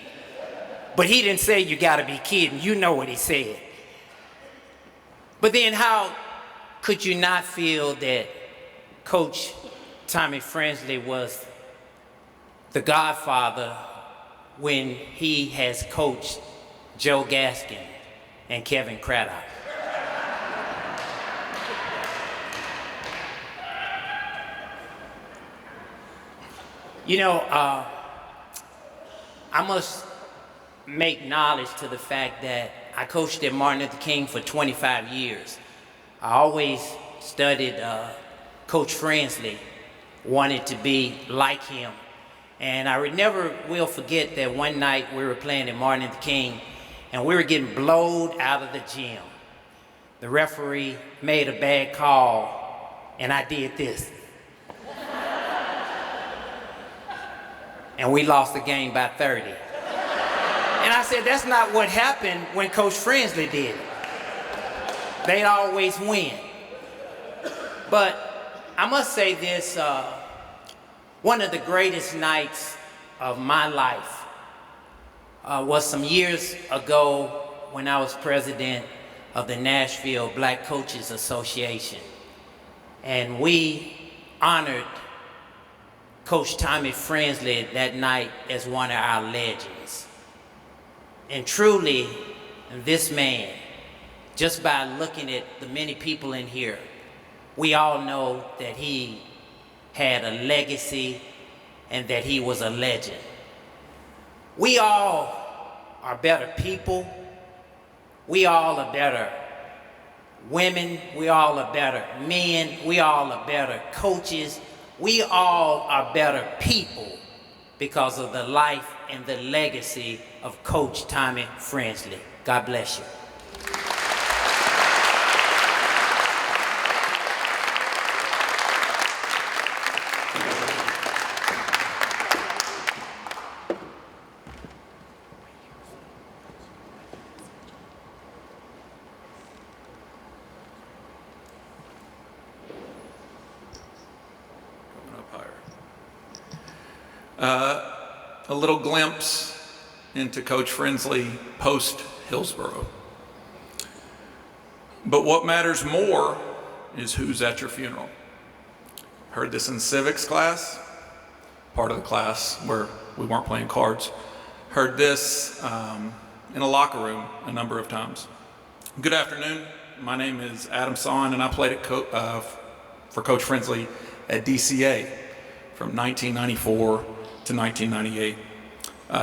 But he didn't say you gotta be kidding, you know what he said. But then how could you not feel that Coach Tommy Frensley was the godfather when he has coached Joe Gaskin and Kevin Craddock? You know, I must make knowledge to the fact that I coached at Martin Luther King for 25 years. I always studied Coach Frensley, wanted to be like him. And I never will forget that one night we were playing at Martin Luther King and we were getting blowed out of the gym. The referee made a bad call and I did this. And we lost the game by 30. And I said, that's not what happened when Coach Frensley did it. They'd always win. But I must say this, one of the greatest nights of my life was some years ago when I was president of the Nashville Black Coaches Association. And we honored Coach Tommy Frensley that night as one of our legends. And truly, this man, just by looking at the many people in here, we all know that he had a legacy and that he was a legend. We all are better people. We all are better women. We all are better men. We all are better coaches. We all are better people because of the life and the legacy of Coach Tommy Frensley. God bless you. A little glimpse into Coach Frensley post Hillsboro. But what matters more is who's at your funeral. Heard this in civics class, part of the class where we weren't playing cards. Heard this in a locker room a number of times. Good afternoon. My name is Adam Son, and I played for Coach Frensley at DCA from 1994 to 1998.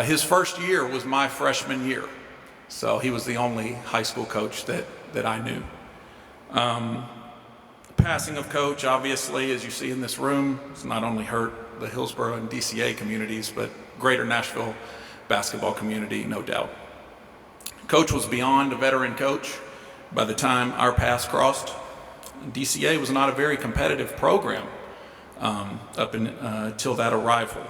His first year was my freshman year, so he was the only high school coach that I knew. The passing of Coach, obviously, as you see in this room, has not only hurt the Hillsboro and DCA communities, but greater Nashville basketball community, no doubt. Coach was beyond a veteran coach by the time our paths crossed. DCA was not a very competitive program up until that arrival.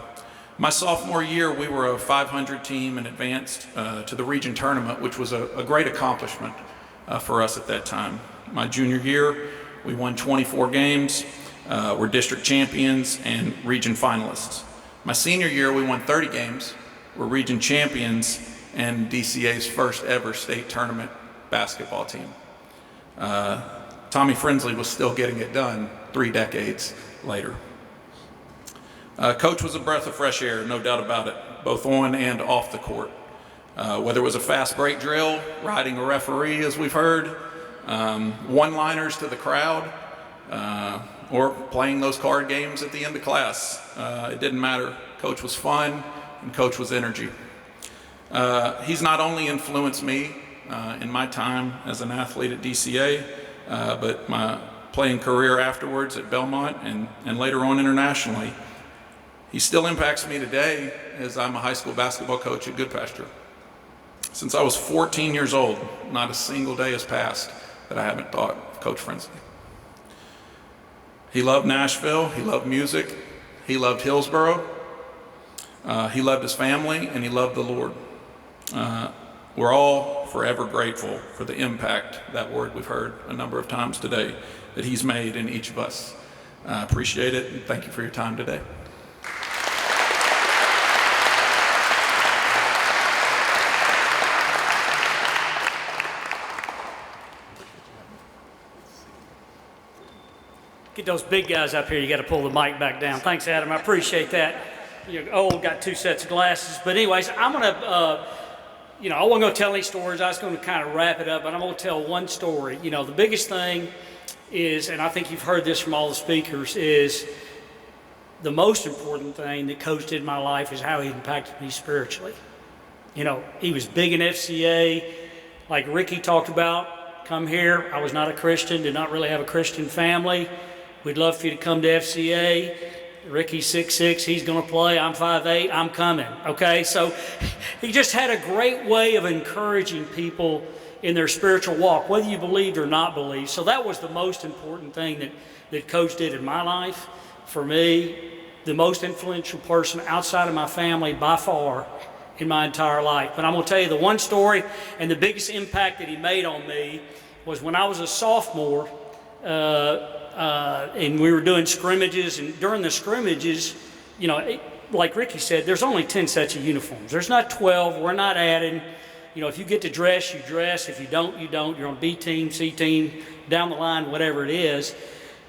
My sophomore year, we were a 500 team and advanced to the region tournament, which was a great accomplishment for us at that time. My junior year, we won 24 games, were district champions and region finalists. My senior year, we won 30 games, were region champions and DCA's first ever state tournament basketball team. Tommy Frensley was still getting it done 3 decades later. Coach was a breath of fresh air, no doubt about it, both on and off the court. Whether it was a fast break drill, riding a referee, as we've heard, one-liners to the crowd, or playing those card games at the end of class. It didn't matter. Coach was fun, and Coach was energy. He's not only influenced me in my time as an athlete at DCA, but my playing career afterwards at Belmont and later on internationally. He still impacts me today as I'm a high school basketball coach at Goodpasture. Since I was 14 years old, not a single day has passed that I haven't thought of Coach Frensley. He loved Nashville, he loved music, he loved Hillsboro, he loved his family, and he loved the Lord. We're all forever grateful for the impact, that word we've heard a number of times today, that he's made in each of us. I appreciate it, and thank you for your time today. Get those big guys up here. You got to pull the mic back down. Thanks, Adam. I appreciate that. You're old, got 2 sets of glasses. But anyways, I'm going to, I wasn't going to tell any stories. I was going to kind of wrap it up, but I'm going to tell one story. The biggest thing is, and I think you've heard this from all the speakers, is the most important thing that Coach did in my life is how he impacted me spiritually. He was big in FCA, like Ricky talked about. Come here. I was not a Christian, did not really have a Christian family. We'd love for you to come to FCA. Ricky's 6'6", he's going to play. I'm 5'8", I'm coming. Okay, so he just had a great way of encouraging people in their spiritual walk, whether you believed or not believed. So that was the most important thing that Coach did in my life. For me, the most influential person outside of my family by far in my entire life. But I'm going to tell you the one story, and the biggest impact that he made on me was when I was a sophomore. and we were doing scrimmages, and during the scrimmages, you know, like Ricky said, there's only 10 sets of uniforms. There's not 12. We're not adding. You know, if you get to dress, you dress. If you don't, you don't. You're on B team, C team, down the line, whatever it is.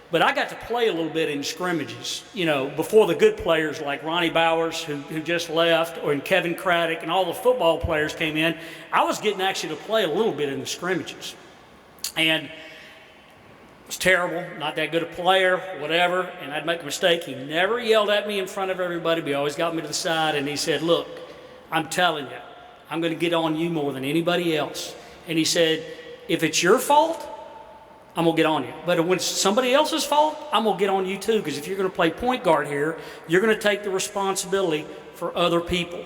But I got to play a little bit in scrimmages, you know, before the good players like Ronnie Bowers, who just left, and Kevin Craddock, and all the football players came in. I was getting actually to play a little bit in the scrimmages. And it was terrible, not that good a player, whatever, and I'd make a mistake. He never yelled at me in front of everybody, but he always got me to the side, and he said, look, I'm telling you, I'm going to get on you more than anybody else. And he said, if it's your fault, I'm going to get on you. But when it's somebody else's fault, I'm going to get on you too, because if you're going to play point guard here, you're going to take the responsibility for other people.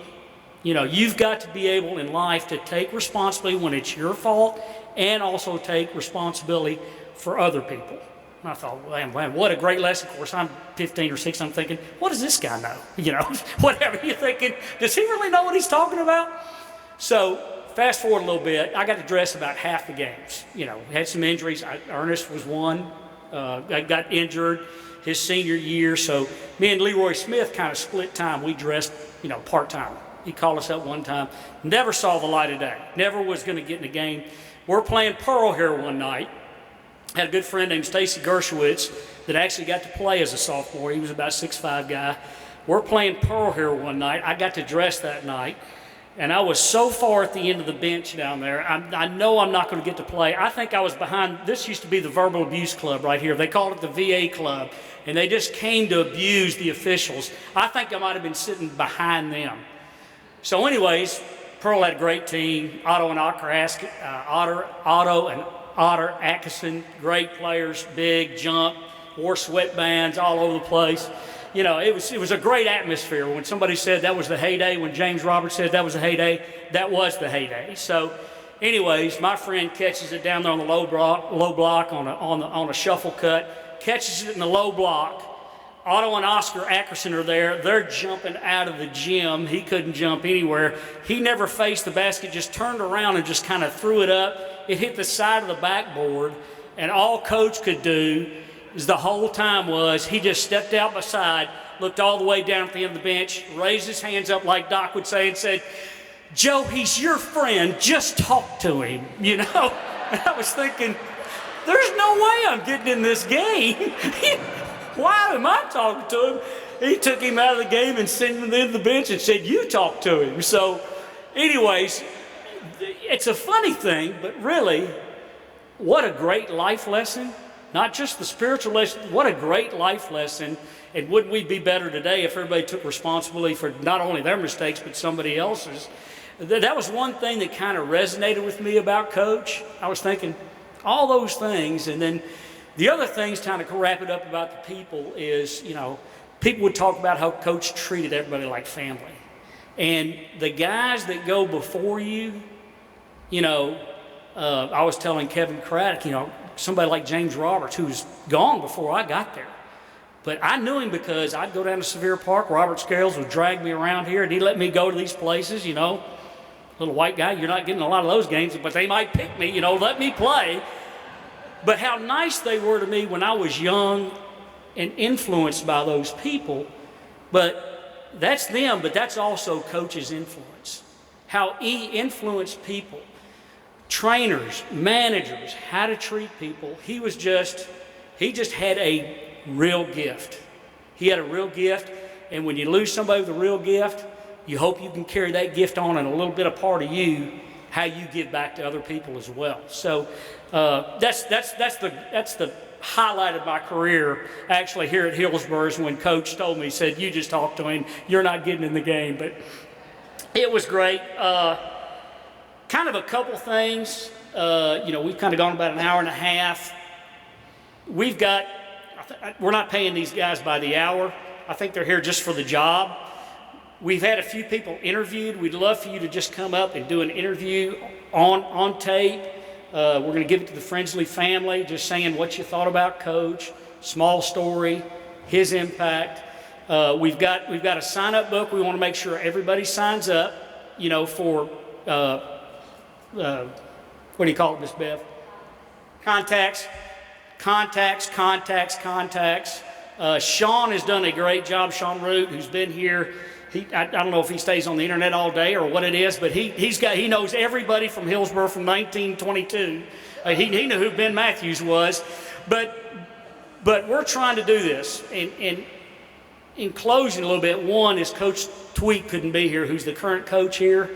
You know, you've got to be able in life to take responsibility when it's your fault and also take responsibility for other people. And I thought, man, what a great lesson. Of course, I'm 15 or 16. I'm thinking, what does this guy know? You know, whatever you're thinking, does he really know what he's talking about? So fast forward a little bit, I got to dress about half the games. You know, had some injuries. Ernest was one. I got injured his senior year. So me and Leroy Smith kind of split time. We dressed, you know, part-time. He called us up one time. Never saw the light of day. Never was going to get in the game. We're playing Pearl here one night. Had a good friend named Stacy Gershowitz that actually got to play as a sophomore. He was about a 6'5" guy. We're playing Pearl here one night. I got to dress that night. And I was so far at the end of the bench down there. I know I'm not going to get to play. I think I was behind. This used to be the verbal abuse club right here. They called it the VA club. And they just came to abuse the officials. I think I might have been sitting behind them. So anyways, Pearl had a great team. Otto and Otter Atkinson, great players, big, jump, wore sweatbands all over the place. You know, it was a great atmosphere. When somebody said that was the heyday, when James Roberts said that was the heyday, that was the heyday. So anyways, my friend catches it down there on the low block on a shuffle cut, catches it in the low block. Otto and Oscar Ackerson are there. They're jumping out of the gym. He couldn't jump anywhere. He never faced the basket, just turned around and just kind of threw it up. It hit the side of the backboard, and all Coach could do is the whole time was he just stepped out beside, looked all the way down at the end of the bench, raised his hands up like Doc would say, and said, Joe, he's your friend. Just talk to him, you know? And I was thinking, there's no way I'm getting in this game. Why am I talking to him? He took him out of the game and sent him to the end of the bench and said, you talk to him. So anyways, it's a funny thing, but really, what a great life lesson. Not just the spiritual lesson, what a great life lesson. And wouldn't we be better today if everybody took responsibility for not only their mistakes, but somebody else's? That was one thing that kind of resonated with me about Coach. I was thinking all those things. And then the other things kind of wrap it up about the people is, you know, people would talk about how Coach treated everybody like family. And the guys that go before you, you know, I was telling Kevin Craddock, you know, somebody like James Roberts, who was gone before I got there. But I knew him because I'd go down to Sevier Park. Robert Scales would drag me around here, and he'd let me go to these places, you know. Little white guy, you're not getting a lot of those games, but they might pick me, you know, let me play. But how nice they were to me when I was young and influenced by those people. But that's them, but that's also Coach's influence. How he influenced people. Trainers, managers, how to treat people. He just had a real gift. He had a real gift, and when you lose somebody with a real gift, you hope you can carry that gift on and a little bit of part of you, how you give back to other people as well. So that's the highlight of my career actually here at Hillsboro is when Coach told me, he said, you just talk to him, you're not getting in the game. But it was great. Kind of a couple things. You know, we've kind of gone about an hour and a half. We're not paying these guys by the hour. I think they're here just for the job. We've had a few people interviewed. We'd love for you to just come up and do an interview on tape. We're going to give it to the Frensley family, just saying what you thought about Coach, small story, his impact. We've got a sign-up book. We want to make sure everybody signs up, you know, for what do you call it, Miss Bev? Contacts. contacts. Sean has done a great job. Sean Root, who's been here, I don't know if he stays on the internet all day or what it is, but he knows everybody from Hillsboro from 1922. He knew who Ben Matthews was, but we're trying to do this. And in closing a little bit, one is Coach Tweet couldn't be here, who's the current coach here.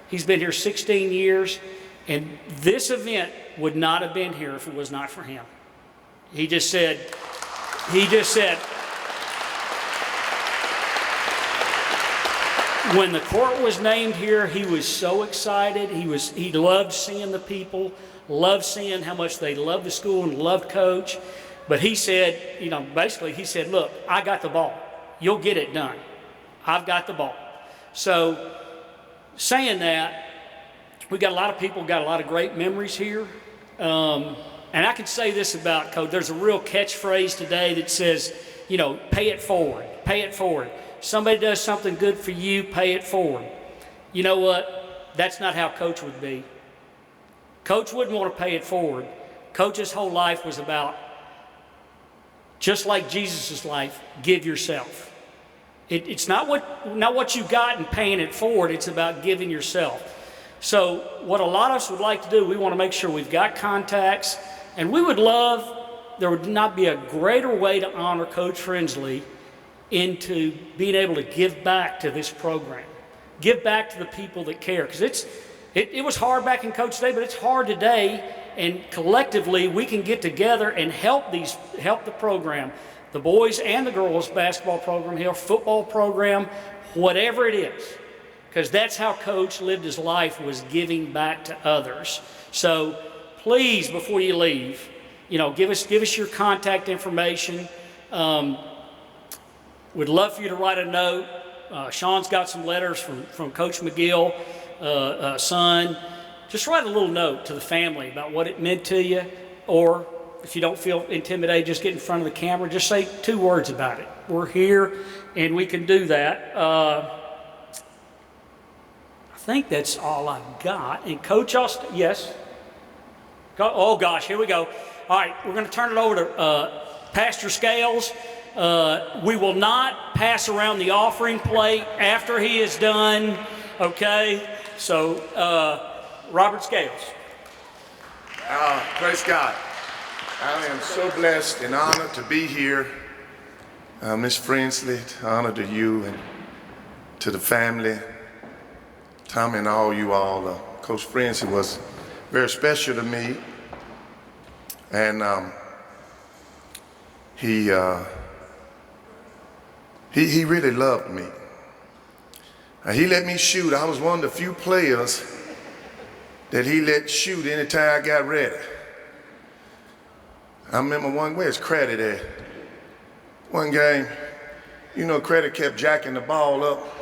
He's been here 16 years, and this event would not have been here if it was not for him. He just said, when the court was named here, he was so excited. He loved seeing the people, loved seeing how much they loved the school and loved Coach. But he said, basically he said, look, I got the ball. You'll get it done. I've got the ball. So saying that, we got a lot of people, got a lot of great memories here. And I can say this about Coach. There's a real catchphrase today that says, pay it forward, pay it forward. Somebody does something good for you, pay it forward. You know what? That's not how Coach would be. Coach wouldn't want to pay it forward. Coach's whole life was about, just like Jesus' life, give yourself. It's not what you got and paying it forward. It's about giving yourself. So what a lot of us would like to do, we want to make sure we've got contacts, and we would love, there would not be a greater way to honor Coach Frensley into being able to give back to this program, give back to the people that care. Because it was hard back in Coach Day, but it's hard today, and collectively we can get together and help the program, the boys and the girls basketball program, football program, whatever it is. Because that's how Coach lived his life, was giving back to others. So please, before you leave, give us your contact information. We'd love for you to write a note. Sean's got some letters from Coach McGill, son. Just write a little note to the family about what it meant to you, or if you don't feel intimidated, just get in front of the camera. Just say 2 words about it. We're here, and we can do that. I think that's all I've got. And Coach Austin, yes? Oh, gosh, here we go. All right, we're going to turn it over to Pastor Scales. We will not pass around the offering plate after he is done, okay? So, Robert Scales. Praise God. I am so blessed and honored to be here. Miss Frensley, honor to you and to the family. Tommy and all you all. Coach Frensley was very special to me. And he really loved me. He let me shoot. I was one of the few players that he let shoot anytime I got ready. I remember where's Credit at? One game, Credit kept jacking the ball up.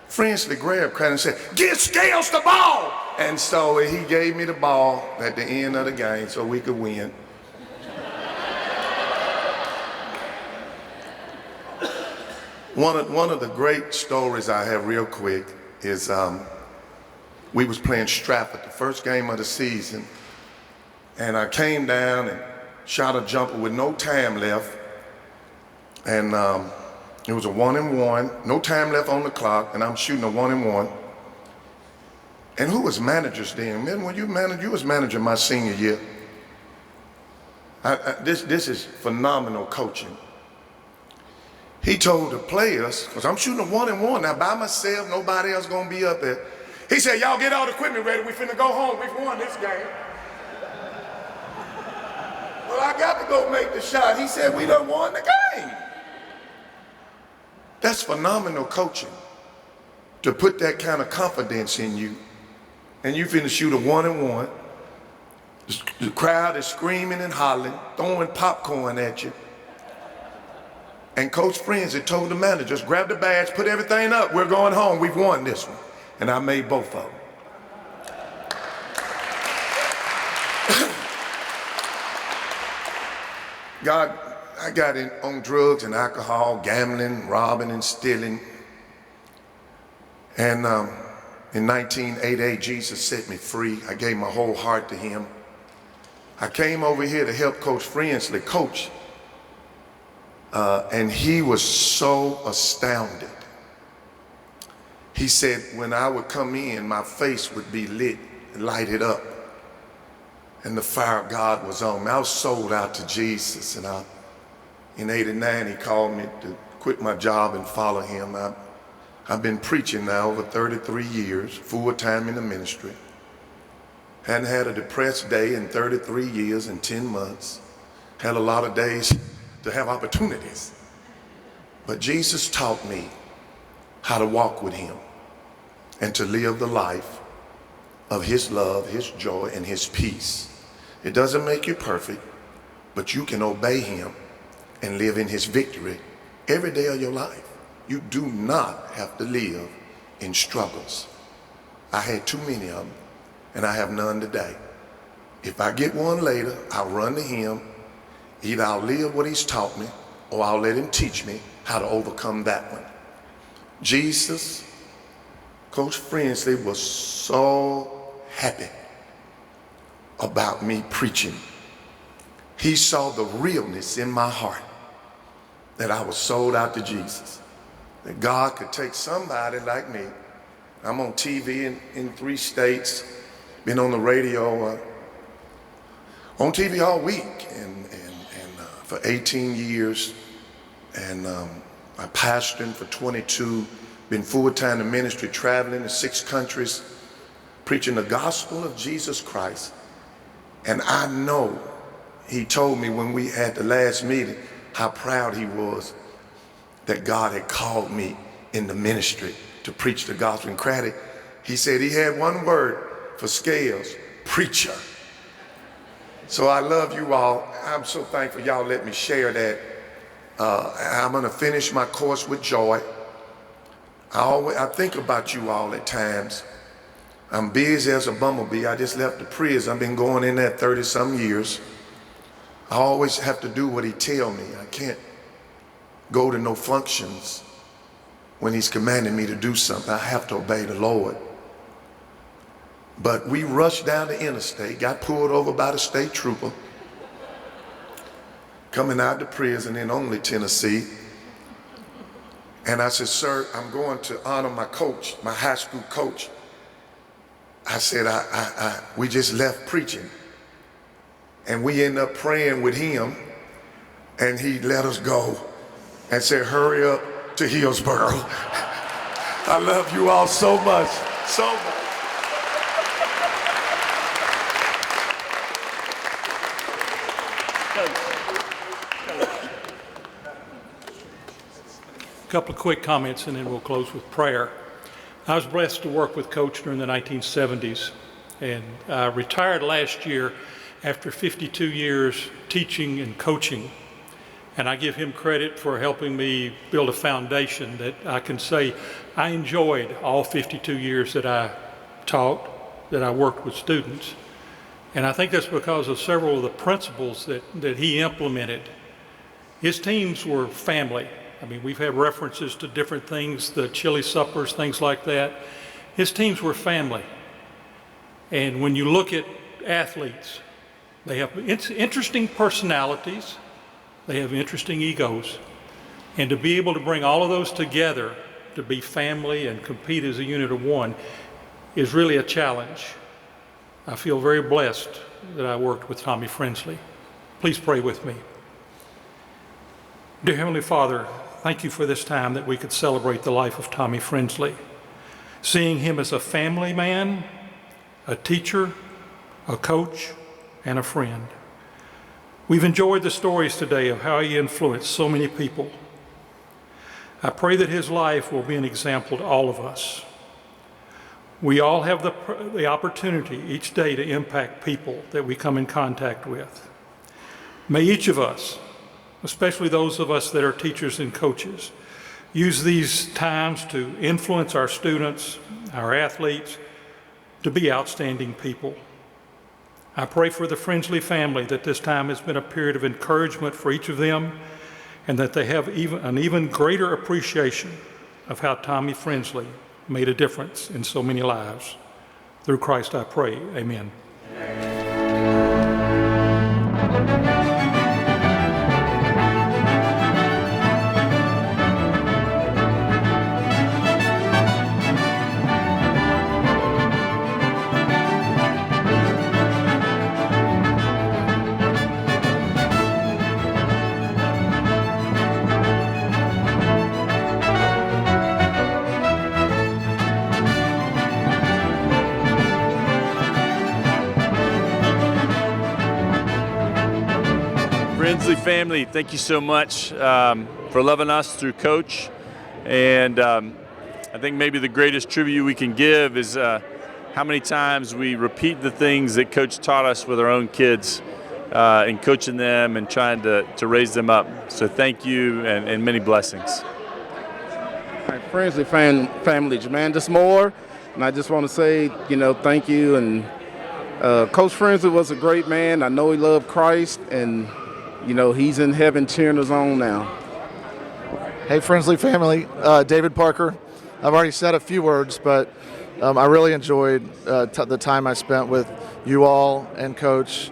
Frensley grabbed Credit and said, "Get Scales the ball!" And so he gave me the ball at the end of the game so we could win. One of the great stories I have real quick is we was playing Stratford, the first game of the season, and I came down and shot a jumper with no time left, and it was a 1-and-1, no time left on the clock, and I'm shooting a 1-and-1. And who was managers then? Man, when you was manager my senior year. This is phenomenal coaching. He told the players, because I'm shooting a 1-and-1 now by myself, nobody else gonna be up there. He said, "Y'all get all the equipment ready, we finna go home, we've won this game." Well, I got to go make the shot. He said, "We done won the game." That's phenomenal coaching, to put that kind of confidence in you. And you finna shoot a 1-and-1. The crowd is screaming and hollering, throwing popcorn at you. And Coach Frensley told the managers, "Grab the badge, put everything up. We're going home. We've won this one." And I made both of them. I got on drugs and alcohol, gambling, robbing, and stealing. And in 1988, Jesus set me free. I gave my whole heart to him. I came over here to help Coach Frensley coach, and he was so astounded. He said when I would come in, my face would be lighted up, and the fire of God was on me. I was sold out to Jesus, and in '89 he called me to quit my job and follow him. I've been preaching now over 33 years, full-time in the ministry. Hadn't had a depressed day in 33 years and 10 months. Had a lot of days to have opportunities. But Jesus taught me how to walk with him and to live the life of his love, his joy, and his peace. It doesn't make you perfect, but you can obey him and live in his victory every day of your life. You do not have to live in struggles. I had too many of them, and I have none today. If I get one later, I'll run to him. Either I'll live what he's taught me, or I'll let him teach me how to overcome that one. Jesus, Coach Frensley was so happy about me preaching. He saw the realness in my heart that I was sold out to Jesus. That God could take somebody like me. I'm on TV in 3 states, been on the radio, on TV all week, and for 18 years, and I pastored for 22, been full-time in ministry, traveling to 6 countries, preaching the gospel of Jesus Christ. And I know he told me when we had the last meeting how proud he was that God had called me in the ministry to preach the gospel. In Craddock, he said he had one word for Scales: preacher. So I love you all. I'm so thankful y'all let me share that. I'm gonna finish my course with joy. I think about you all at times. I'm busy as a bumblebee. I just left the prison. I've been going in there 30-some years. I always have to do what he tell me. I can't go to no functions when he's commanding me to do something. I have to obey the Lord. But we rushed down the interstate, got pulled over by the state trooper, coming out of prison in only Tennessee. And I said, sir, I'm going to honor my coach, my high school coach. I said, we just left preaching. And we ended up praying with him, and he let us go and said, hurry up to Hillsboro. I love you all so much, so much. A couple of quick comments and then we'll close with prayer. I was blessed to work with Coach during the 1970s, and I retired last year after 52 years teaching and coaching. And I give him credit for helping me build a foundation that I can say I enjoyed all 52 years that I taught, that I worked with students. And I think that's because of several of the principles that he implemented. His teams were family. I mean, we've had references to different things, the chili suppers, things like that. His teams were family. And when you look at athletes, they have interesting personalities, they have interesting egos. And to be able to bring all of those together, to be family and compete as a unit of one, is really a challenge. I feel very blessed that I worked with Tommy Frensley. Please pray with me. Dear Heavenly Father, thank you for this time that we could celebrate the life of Tommy Frensley. Seeing him as a family man, a teacher, a coach, and a friend. We've enjoyed the stories today of how he influenced so many people. I pray that his life will be an example to all of us. We all have the opportunity each day to impact people that we come in contact with. May each of us, especially those of us that are teachers and coaches, use these times to influence our students, our athletes, to be outstanding people. I pray for the Frensley family that this time has been a period of encouragement for each of them, and that they have an even greater appreciation of how Tommy Frensley made a difference in so many lives. Through Christ I pray, amen. Frensley family, thank you so much for loving us through Coach. And I think maybe the greatest tribute we can give is how many times we repeat the things that Coach taught us with our own kids in coaching them and trying to raise them up. So thank you and many blessings. All right, Frensley family, Jamandis Moore, and I just want to say, thank you. And Coach Frensley was a great man. I know he loved Christ, and he's in heaven cheering us on now. Hey, Frensley family, David Parker. I've already said a few words, but I really enjoyed the time I spent with you all and Coach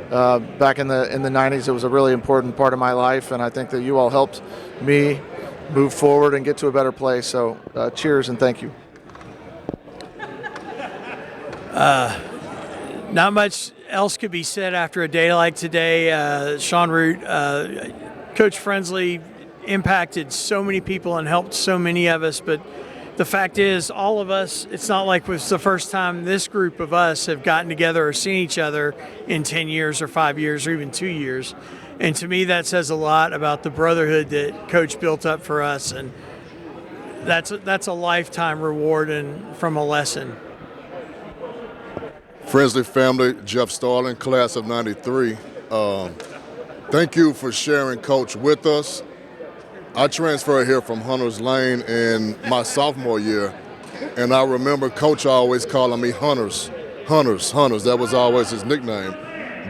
back in the 90s. It was a really important part of my life, and I think that you all helped me move forward and get to a better place. So cheers and thank you. Not much else could be said after a day like today. Sean Root, Coach Frensley impacted so many people and helped so many of us, but the fact is, all of us, it's not like it's the first time this group of us have gotten together or seen each other in 10 years or 5 years or even 2 years. And to me, that says a lot about the brotherhood that Coach built up for us. And that's a lifetime reward and from a lesson. Frensley family, Jeff Starling, class of 93. Thank you for sharing Coach with us. I transferred here from Hunters Lane in my sophomore year, and I remember Coach always calling me Hunters. That was always his nickname,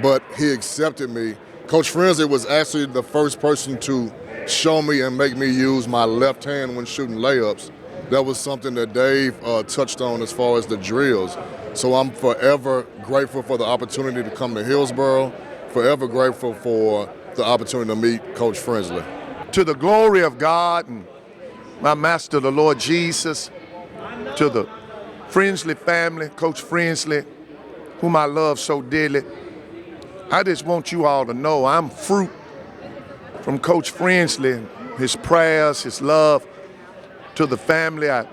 but he accepted me. Coach Frensley was actually the first person to show me and make me use my left hand when shooting layups. That was something that Dave touched on as far as the drills. So I'm forever grateful for the opportunity to come to Hillsboro, forever grateful for the opportunity to meet Coach Frensley. To the glory of God and my master, the Lord Jesus, to the Frensley family, Coach Frensley, whom I love so dearly, I just want you all to know I'm fruit from Coach Frensley, his prayers, his love to the family. I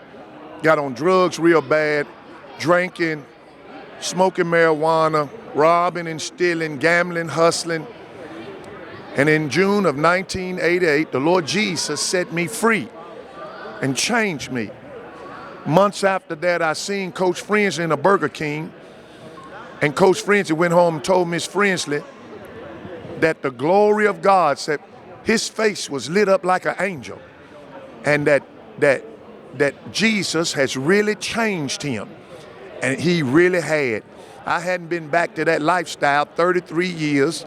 got on drugs real bad, drinking, smoking marijuana, robbing and stealing, gambling, hustling. And in June of 1988, the Lord Jesus set me free and changed me. Months after that, I seen Coach Frensley in a Burger King, and Coach Frensley went home and told Miss Frensley that the glory of God said his face was lit up like an angel, and that Jesus has really changed him, and he really had. I hadn't been back to that lifestyle 33 years.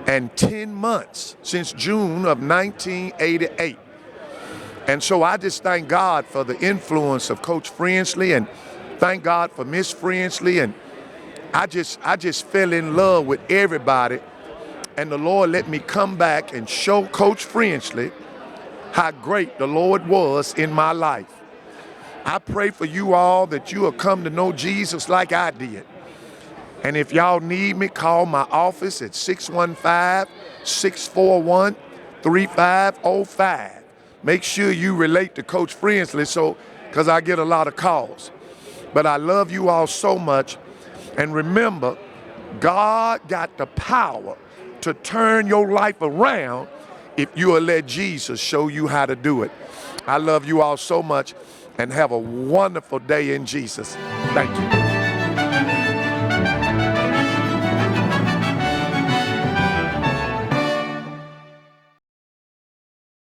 And 10 months since June of 1988. And so I just thank God for the influence of Coach Frensley, and thank God for Miss Frensley. And I just fell in love with everybody. And the Lord let me come back and show Coach Frensley how great the Lord was in my life. I pray for you all that you will come to know Jesus like I did. And if y'all need me, call my office at 615-641-3505. Make sure you relate to Coach Frensley, because I get a lot of calls. But I love you all so much. And remember, God got the power to turn your life around if you will let Jesus show you how to do it. I love you all so much, and have a wonderful day in Jesus. Thank you.